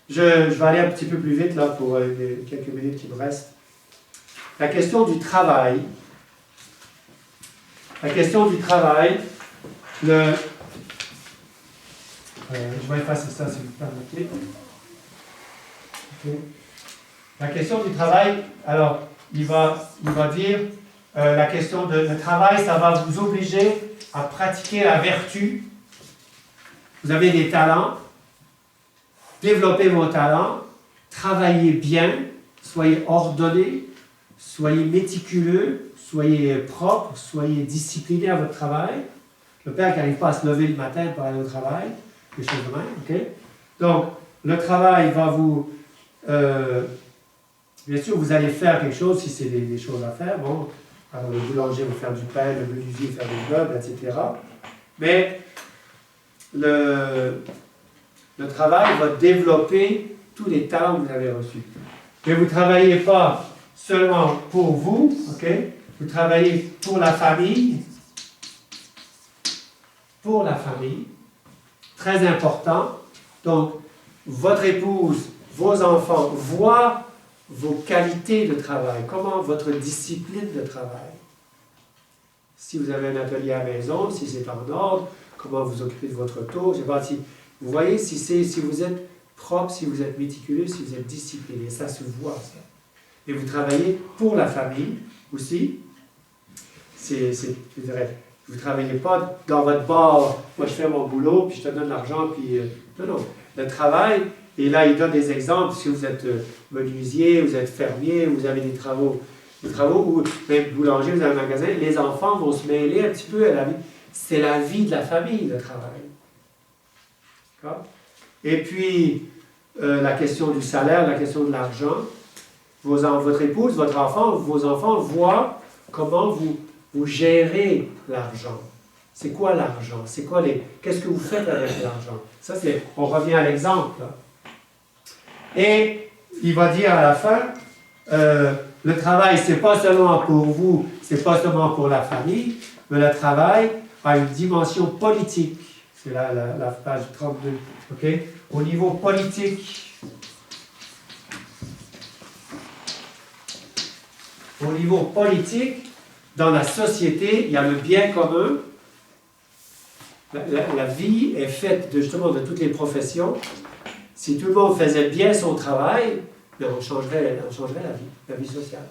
Je vais aller un petit peu plus vite là pour les quelques minutes qui me restent. La question du travail. La question du travail. Je vais effacer ça si vous permettez. Okay. La question du travail, alors, il va dire, la question de le travail, ça va vous obliger à pratiquer la vertu. Vous avez des talents, développez vos talents, travaillez bien, soyez ordonnés, soyez méticuleux, soyez propre, soyez discipliné à votre travail. Le père qui n'arrive pas à se lever le matin pour aller au travail, des choses de même, ok? Donc, le travail va vous... bien sûr, vous allez faire quelque chose si c'est des choses à faire. Bon, alors le boulanger va faire du pain, le menuisier va faire des meubles, etc. Mais le travail va développer tous les talents que vous avez reçus. Mais vous ne travaillez pas seulement pour vous, ok? Vous travaillez pour la famille. Pour la famille. Très important. Donc, votre épouse, vos enfants voient vos qualités de travail, comment votre discipline de travail. Si vous avez un atelier à la maison, si c'est en ordre, comment vous occupez de votre auto, je sais pas si vous voyez si vous êtes propre, si vous êtes méticuleux, si vous êtes discipliné, ça se voit ça. Et vous travaillez pour la famille aussi. Je dirais, vous ne travaillez pas dans votre bar, moi je fais mon boulot, puis je te donne l'argent, puis non. Le travail, et là il donne des exemples, si vous êtes menuisier, vous êtes fermier, vous avez des travaux ou même boulanger, vous avez un magasin, les enfants vont se mêler un petit peu à la vie. C'est la vie de la famille, le travail. D'accord? Et puis, la question du salaire, la question de l'argent, votre épouse, votre enfant, vos enfants voient comment vous gérez l'argent. C'est quoi l'argent? Qu'est-ce que vous faites avec l'argent? Ça, on revient à l'exemple. Et il va dire à la fin, le travail, c'est pas seulement pour vous, c'est pas seulement pour la famille, mais le travail a une dimension politique. C'est là la page 32. Okay? Au niveau politique, dans la société, il y a le bien commun. La vie est faite justement de toutes les professions. Si tout le monde faisait bien son travail, on changerait la vie sociale.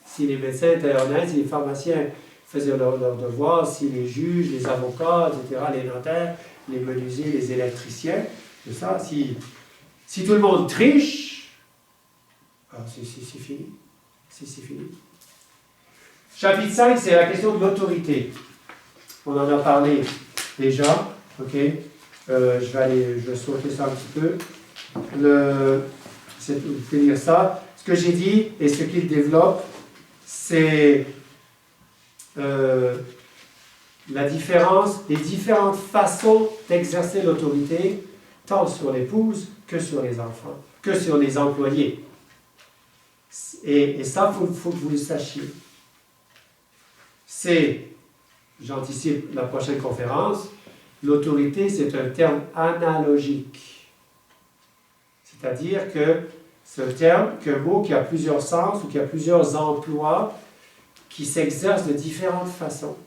Si les médecins étaient honnêtes, si les pharmaciens faisaient leur devoir, si les juges, les avocats, etc., les notaires, les menuisiers, les électriciens, tout ça, si tout le monde triche, c'est fini. C'est fini. Chapitre 5, c'est la question de l'autorité. On en a parlé déjà, ok? Je vais sauter ça un petit peu. Vous pouvez lire ça. Ce que j'ai dit et ce qu'il développe, c'est la différence, les différentes façons d'exercer l'autorité, tant sur l'épouse que sur les enfants, que sur les employés. Et ça, il faut que vous le sachiez. J'anticipe la prochaine conférence, l'autorité, c'est un terme analogique. C'est-à-dire que c'est un mot qui a plusieurs sens ou qui a plusieurs emplois qui s'exercent de différentes façons.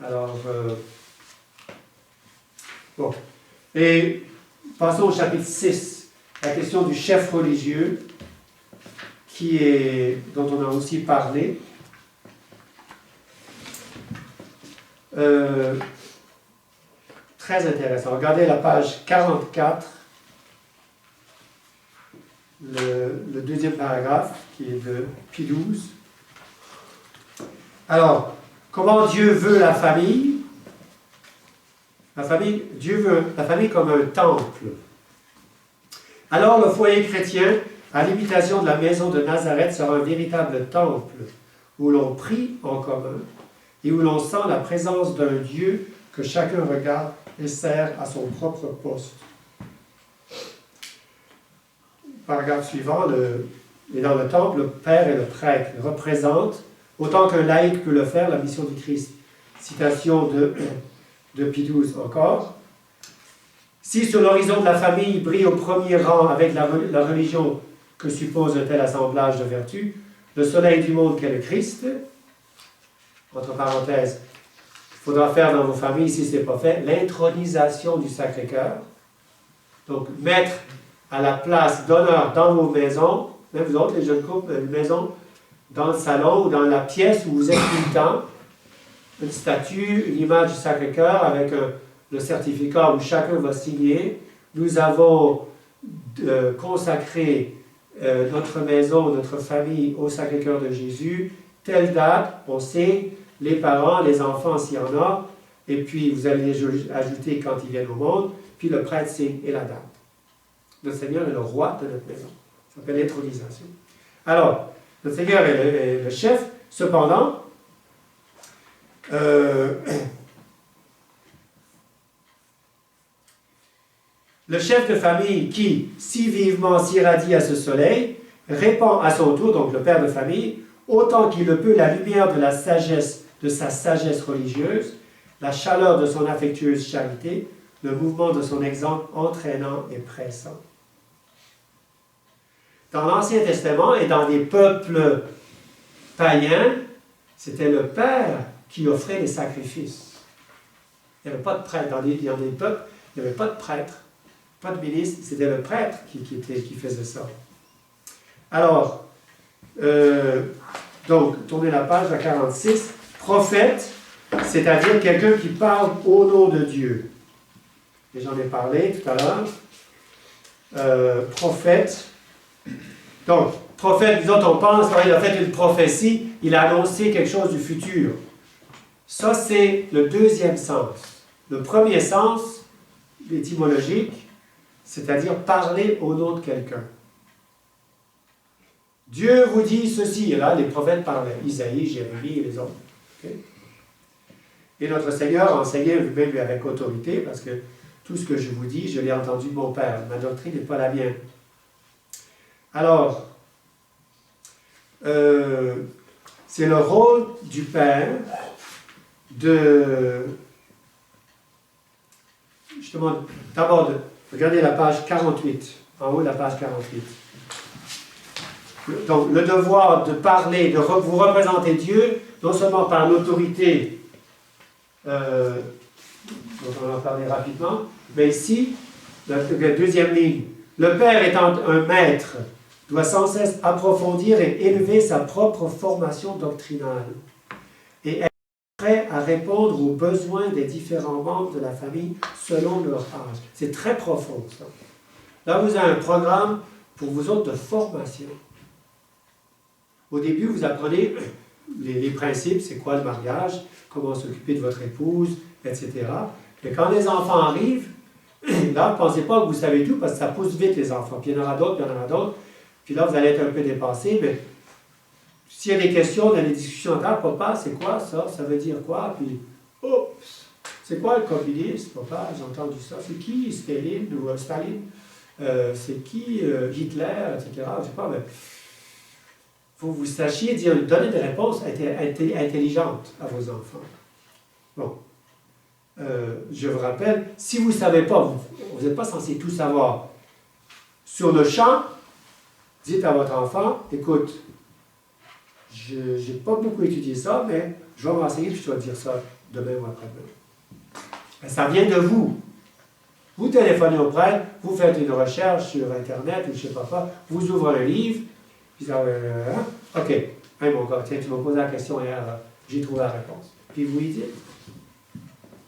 Alors, bon. Et passons au chapitre 6, la question du chef religieux, dont on a aussi parlé. Très intéressant. Regardez la page 44, le deuxième paragraphe, qui est de Pie XII. Alors, comment Dieu veut la famille? Dieu veut la famille comme un temple. Alors, le foyer chrétien, à l'imitation de la maison de Nazareth, sera un véritable temple où l'on prie en commun, et où l'on sent la présence d'un Dieu que chacun regarde et sert à son propre poste. Paragraphe suivant, et dans le temple, le père et le prêtre représentent, autant qu'un laïc peut le faire, la mission du Christ. Citation de Pie XII encore. Si sur l'horizon de la famille brille au premier rang avec la religion que suppose un tel assemblage de vertus, le soleil du monde qu'est le Christ, entre parenthèses, il faudra faire dans vos familles, si ce n'est pas fait, l'intronisation du Sacré-Cœur. Donc, mettre à la place d'honneur dans vos maisons, même vous autres, les jeunes couples, une maison, dans le salon ou dans la pièce où vous êtes tout le temps, une statue, une image du Sacré-Cœur avec le certificat où chacun va signer. Nous avons consacré notre maison, notre famille au Sacré-Cœur de Jésus. Telle date, on sait, les parents, les enfants s'il y en a, et puis vous allez les ajouter quand ils viennent au monde, puis le prêtre signe et la date. Notre Seigneur est le roi de notre maison. Ça s'appelle l'intronisation. Alors, notre Seigneur est le chef, cependant, le chef de famille qui, si vivement s'irradie à ce soleil, répand à son tour, donc le père de famille, autant qu'il le peut la lumière de la sagesse, de sa sagesse religieuse, la chaleur de son affectueuse charité, le mouvement de son exemple entraînant et pressant. Dans l'Ancien Testament et dans des peuples païens, c'était le père qui offrait les sacrifices. Il n'y avait pas de prêtre. Dans des peuples, il n'y avait pas de prêtre, pas de ministre, c'était le prêtre qui faisait ça. Alors, donc, tournez la page à 46. Prophète, c'est-à-dire quelqu'un qui parle au nom de Dieu. Et j'en ai parlé tout à l'heure. Prophète. Donc, prophète, nous autres, on pense, il a fait une prophétie, il a annoncé quelque chose du futur. Ça, c'est le deuxième sens. Le premier sens, étymologique, c'est-à-dire parler au nom de quelqu'un. Dieu vous dit ceci, et là, les prophètes parlaient, Isaïe, Jérémie et les autres. Okay? Et notre Seigneur enseignait lui-même lui avec autorité, parce que tout ce que je vous dis, je l'ai entendu de mon Père. Ma doctrine n'est pas la mienne. Alors, c'est le rôle du Père de... Justement, d'abord, regardez la page 48, en haut de la page 48. Donc, le devoir de parler, de vous représenter Dieu, non seulement par l'autorité, dont on va en parler rapidement, mais ici, la deuxième ligne, le Père étant un maître, doit sans cesse approfondir et élever sa propre formation doctrinale et être prêt à répondre aux besoins des différents membres de la famille selon leur âge. C'est très profond, ça. Là, vous avez un programme pour vous autres de formation. Au début, vous apprenez les principes, c'est quoi le mariage, comment s'occuper de votre épouse, etc. Mais quand les enfants arrivent, là, ne pensez pas que vous savez tout, parce que ça pousse vite les enfants. Puis il y en aura d'autres, puis il y en aura d'autres. Puis là, vous allez être un peu dépassé, mais s'il y a des questions dans les discussions, papa, c'est quoi ça? Ça veut dire quoi? Puis, oups, c'est quoi le communisme, papa? J'ai entendu ça. C'est qui Staline ou Staline? C'est qui Hitler, etc. Je ne sais pas, mais faut que vous sachiez donner des réponses intelligentes à vos enfants. Bon. Je vous rappelle, si vous ne savez pas, vous n'êtes pas censé tout savoir. Sur le champ, dites à votre enfant, écoute, je n'ai pas beaucoup étudié ça, mais je vais m'enseigner puis je dois te dire ça demain ou après-demain. Ça vient de vous. Vous téléphonez au prêtre, vous faites une recherche sur Internet ou je ne sais pas quoi, vous ouvrez un livre, puis ça OK, hey, mon gars, tiens, tu m'as posé la question hier, j'ai trouvé la réponse. Puis vous lui dites.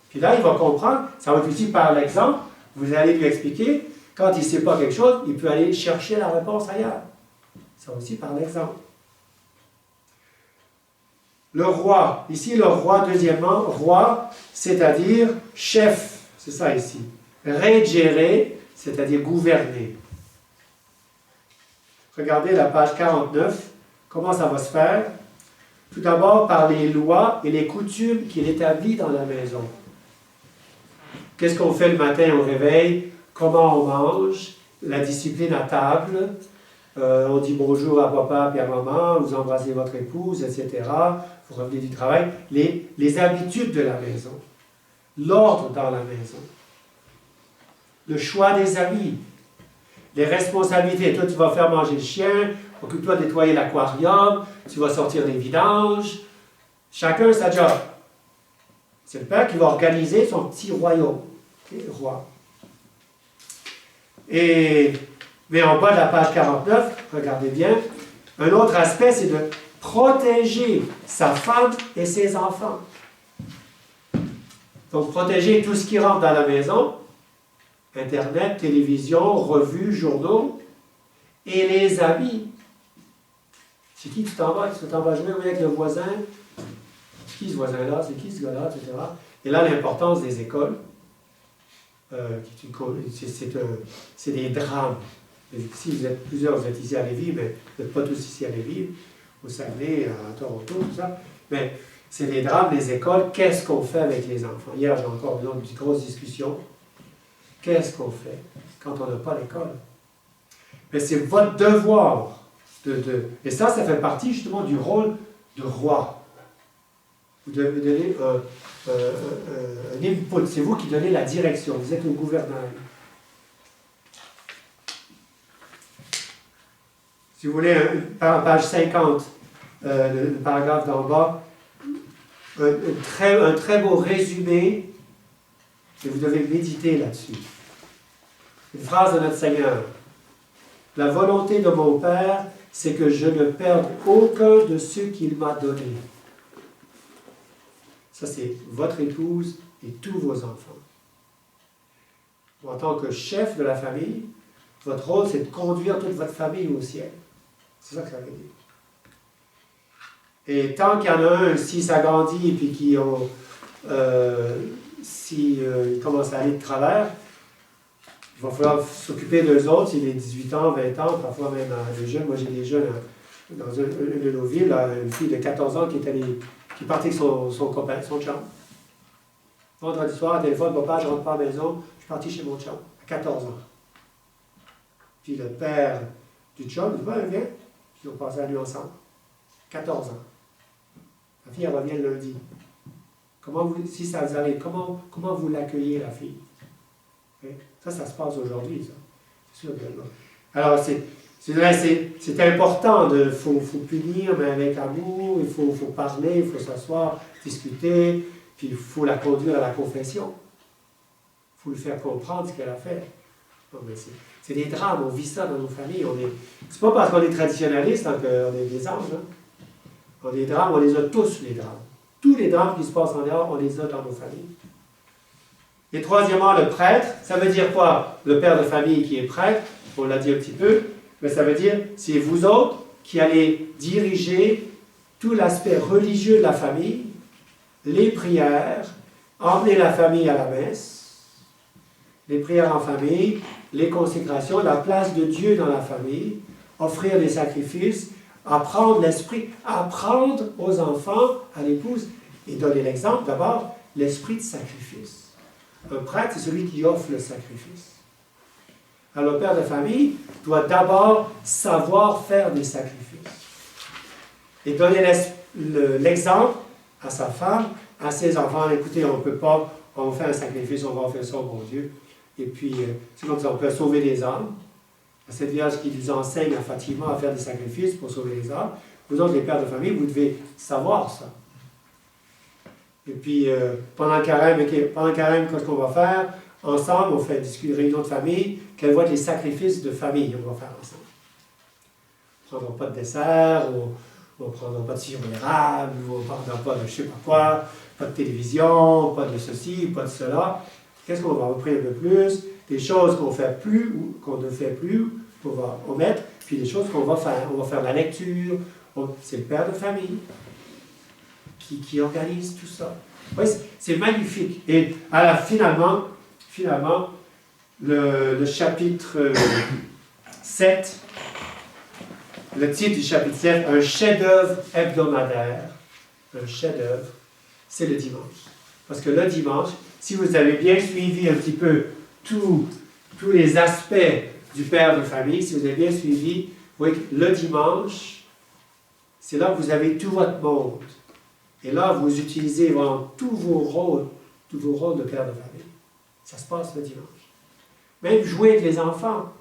Puis là, il va comprendre, ça va être aussi par l'exemple, vous allez lui expliquer, quand il ne sait pas quelque chose, il peut aller chercher la réponse ailleurs. Ça aussi par l'exemple. Le roi, ici le roi, deuxièmement, roi, c'est-à-dire chef, c'est ça ici. Régérer, c'est-à-dire gouverner. Regardez la page 49, comment ça va se faire. Tout d'abord par les lois et les coutumes qu'il établit dans la maison. Qu'est-ce qu'on fait le matin au réveil? Comment on mange? La discipline à table. On dit bonjour à papa et à maman, vous embrassez votre épouse, etc. Vous revenez du travail. Les habitudes de la maison. L'ordre dans la maison. Le choix des amis. Les responsabilités. Toi, tu vas faire manger le chien. Occupe-toi de nettoyer l'aquarium. Tu vas sortir les vidanges. Chacun sa job. C'est le père qui va organiser son petit royaume. Okay, roi. Mais en bas de la page 49, regardez bien, un autre aspect, c'est de protéger sa femme et ses enfants. Donc, protéger tout ce qui rentre dans la maison, Internet, télévision, revues, journaux, et les amis. C'est qui tu t'en vas? Tu t'en vas jouer avec le voisin? C'est qui ce voisin-là? C'est qui ce gars-là? Etc. Et là, l'importance des écoles. C'est des drames. Si vous êtes plusieurs, vous êtes ici à Lévis, mais vous n'êtes pas tous ici à Lévis, au Saguenay, à Toronto, tout ça. Mais c'est des drames des écoles. Qu'est-ce qu'on fait avec les enfants? Hier, j'ai encore eu une grosse discussion. Qu'est-ce qu'on fait quand on n'a pas l'école? Mais c'est votre devoir et ça fait partie justement du rôle de roi. Vous devez donner un input. C'est vous qui donnez la direction. Vous êtes le gouvernail. Si vous voulez, page 50, le paragraphe d'en bas, un très beau résumé, et vous devez méditer là-dessus. Une phrase de notre Seigneur. La volonté de mon Père, c'est que je ne perde aucun de ceux qu'il m'a donnés. Ça, c'est votre épouse et tous vos enfants. En tant que chef de la famille, votre rôle, c'est de conduire toute votre famille au ciel. C'est ça que ça veut dire. Et tant qu'il y en a un, si ça grandit, puis qu'ils commencent à aller de travers, il va falloir s'occuper d'eux autres, s'il est 18 ans, 20 ans, parfois même des jeunes. Moi, j'ai des jeunes dans une de nos villes, une fille de 14 ans qui est partie avec son copain, son chum. Vendredi soir, téléphone, papa, je rentre pas à la maison, je suis parti chez mon chum, à 14 ans. Puis le père du chum, il dit, ben, viens. Puis on passe la nuit ensemble. 14 ans. La fille, elle revient le lundi. Si ça vous arrive, comment vous l'accueillez, la fille? Ça se passe aujourd'hui, ça. C'est sûr que... Alors, c'est important, il faut punir, mais avec amour, il faut parler, il faut s'asseoir, discuter, puis il faut la conduire à la confession. Il faut lui faire comprendre ce qu'elle a fait. Non, mais c'est des drames, on vit ça dans nos familles. C'est pas parce qu'on est traditionnaliste qu'on est des anges. Hein. On a des drames, on les a tous, les drames. Tous les drames qui se passent en dehors, on les a dans nos familles. Et troisièmement, le prêtre, ça veut dire quoi? Le père de famille qui est prêtre, on l'a dit un petit peu, mais ça veut dire, c'est vous autres qui allez diriger tout l'aspect religieux de la famille, les prières, emmener la famille à la messe, les prières en famille, les consécrations, la place de Dieu dans la famille, offrir des sacrifices, apprendre l'esprit, apprendre aux enfants, à l'épouse, et donner l'exemple d'abord, l'esprit de sacrifice. Un prêtre, c'est celui qui offre le sacrifice. Alors, le père de famille doit d'abord savoir faire des sacrifices. Et donner l'exemple à sa femme, à ses enfants. Écoutez, on ne peut pas, on fait un sacrifice, on va offrir ça au bon Dieu. Et puis, c'est comme ça, on peut sauver les âmes. Cette Vierge qui nous enseigne à Fatima à faire des sacrifices pour sauver les âmes. Vous autres, les pères de famille, vous devez savoir ça. Et puis, pendant le carême, qu'est-ce qu'on va faire? Ensemble, on fait une réunion de famille. Quels vont être les sacrifices de famille qu'on va faire ensemble? On ne prendra pas de dessert, on ne prendra pas de sirop d'érable, on ne prendra pas de je ne sais pas quoi, pas de télévision, pas de ceci, pas de cela. Qu'est-ce qu'on va reprendre un peu plus? Des choses qu'on ne fait plus ou qu'on ne fait plus, qu'on va omettre, puis des choses qu'on va faire. On va faire la lecture. C'est le père de famille qui organise tout ça. Oui, c'est magnifique. Et finalement, le chapitre 7, le titre du chapitre 7, un chef-d'œuvre hebdomadaire. un chef-d'œuvre, c'est le dimanche. Parce que le dimanche, si vous avez bien suivi un petit peu tous les aspects du père de famille, si vous avez bien suivi, vous voyez que le dimanche, c'est là que vous avez tout votre monde. Et là, vous utilisez vraiment tous vos rôles de père de famille. Ça se passe le dimanche. Même jouer avec les enfants.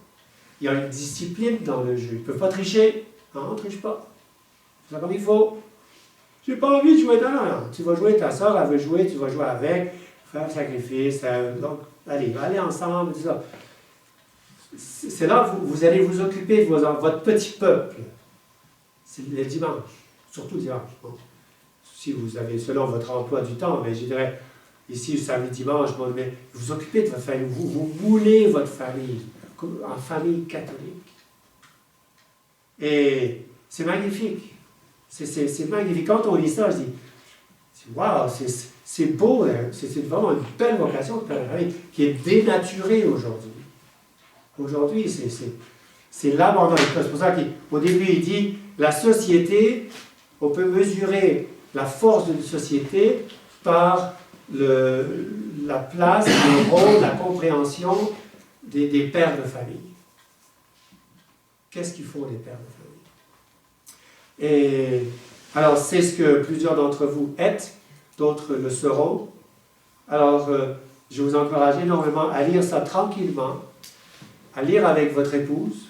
Il y a une discipline dans le jeu. Ils ne peuvent pas tricher. Non, on ne triche pas. C'est comme il faut. J'ai pas envie de jouer. Non. Tu vas jouer, ta soeur, elle veut jouer, tu vas jouer avec, faire un sacrifice. Donc, allez ensemble, tout ça. C'est là que vous allez vous occuper de votre petit peuple. C'est le dimanche. Surtout le dimanche. Bon. Si vous avez, selon votre emploi du temps, mais je dirais, ici, samedi, dimanche, bon, mais vous occupez de votre famille. Vous moulez votre famille en famille catholique. Et c'est magnifique. C'est magnifique. Quand on lit ça, je dis, waouh, c'est beau, hein? C'est vraiment une belle vocation de père de famille qui est dénaturée aujourd'hui. Aujourd'hui, c'est l'abandon. C'est pour ça qu'au début, il dit, la société, on peut mesurer la force d'une société par la place, le rôle, la compréhension des pères de famille. Qu'est-ce qu'ils font les pères de famille? Et alors, c'est ce que plusieurs d'entre vous êtes, d'autres le seront. Alors, je vous encourage énormément à lire ça tranquillement, à lire avec votre épouse,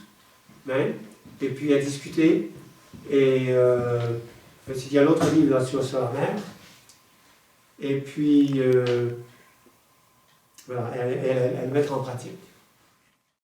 même, et puis à discuter. Et il y a l'autre livre là, sur la mer. Et puis, voilà, elle mettre en pratique.